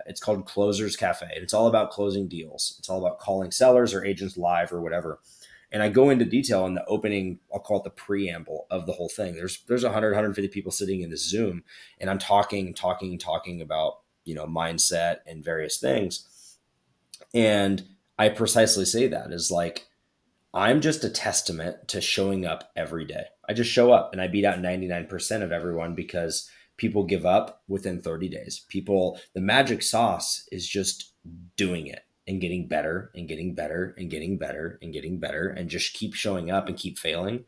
it's called Closers Cafe. And it's all about closing deals. It's all about calling sellers or agents live or whatever. And I go into detail in the opening, I'll call it the preamble of the whole thing. There's 150 people sitting in this Zoom, and I'm talking about, mindset and various things. And I precisely say that is like, I'm just a testament to showing up every day. I just show up and I beat out 99% of everyone because people give up within 30 days. The magic sauce is just doing it and getting better and getting better and getting better and getting better and just keep showing up and keep failing.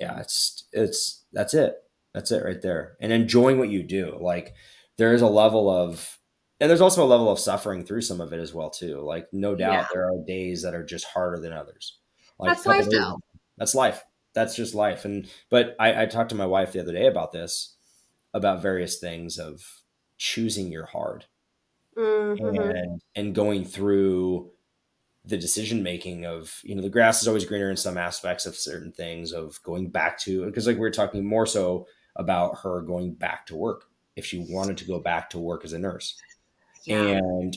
Yeah, that's it. That's it right there. And enjoying what you do. Like, there is a level of, and there's also a level of suffering through some of it as well too. Like, no Yeah. doubt there are days that are just harder than others. Like, a That's couple life days, though. that's life. That's just life. But I talked to my wife the other day about this, about various things of choosing your hard, Mm-hmm. and going through the decision making of, the grass is always greener in some aspects of certain things, of going back to, because like we were talking more so about her going back to work, if she wanted to go back to work as a nurse. Yeah. And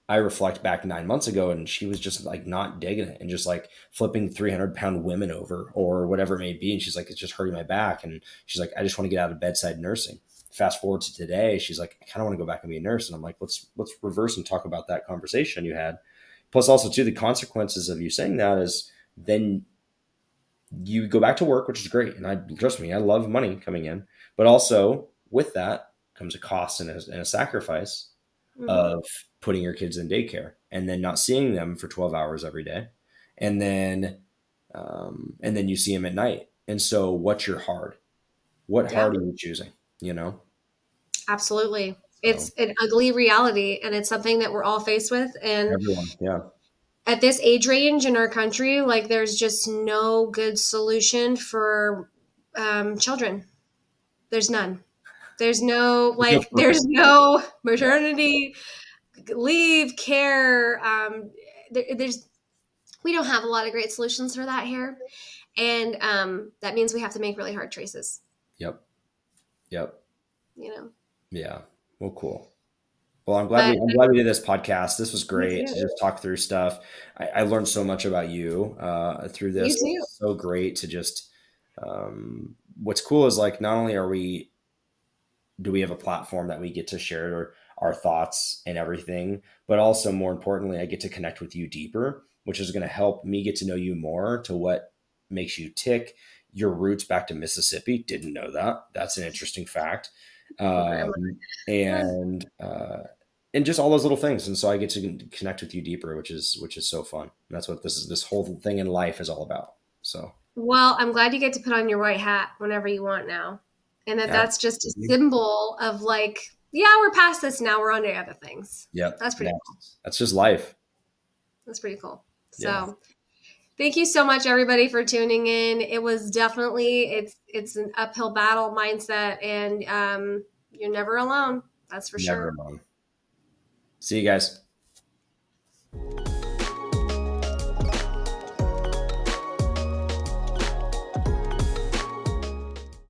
I reflect back 9 months ago, and she was just like not digging it and just like flipping 300-pound women over or whatever it may be. And she's like, it's just hurting my back. And she's like, I just want to get out of bedside nursing. Fast forward to today, she's like, I kind of want to go back and be a nurse. And I'm like, let's reverse and talk about that conversation you had. Plus, also too, the consequences of you saying that is then you go back to work, which is great. And I, trust me, I love money coming in, but also with that comes a cost and a sacrifice Mm-hmm. of putting your kids in daycare and then not seeing them for 12 hours every day. And then you see them at night. And so what's your hard? What Yeah. hard are you choosing? You know? Absolutely. So It's an ugly reality, and it's something that we're all faced with. And everyone, yeah, at this age range in our country, like, there's just no good solution for children. There's none. There's no, there's no like, perfect. there's no Yeah, maternity leave, care. There's we don't have a lot of great solutions for that here, and that means we have to make really hard choices. yep, yep, You know, yeah. Well, cool. Well, but I'm glad we did this podcast. This was me great to too. just talk through stuff. I learned so much about you through You this. too. It's so great to just. What's cool is like, not only do we have a platform that we get to share our thoughts and everything, but also more importantly, I get to connect with you deeper, which is going to help me get to know you more, to what makes you tick. Your roots back to Mississippi, didn't know that. That's an interesting fact. Grandma. And and just all those little things. And so I get to connect with you deeper, which is so fun. And that's what this whole thing in life is all about. So Well, I'm glad you get to put on your white hat whenever you want now. And that's just a absolutely. symbol of, like, yeah, we're past this now. We're on to other things. Yep. That's pretty cool. That's just life. That's pretty cool. Yeah. So thank you so much, everybody, for tuning in. It was definitely, it's an uphill battle mindset, and you're never alone. That's for Never sure. alone. See you guys.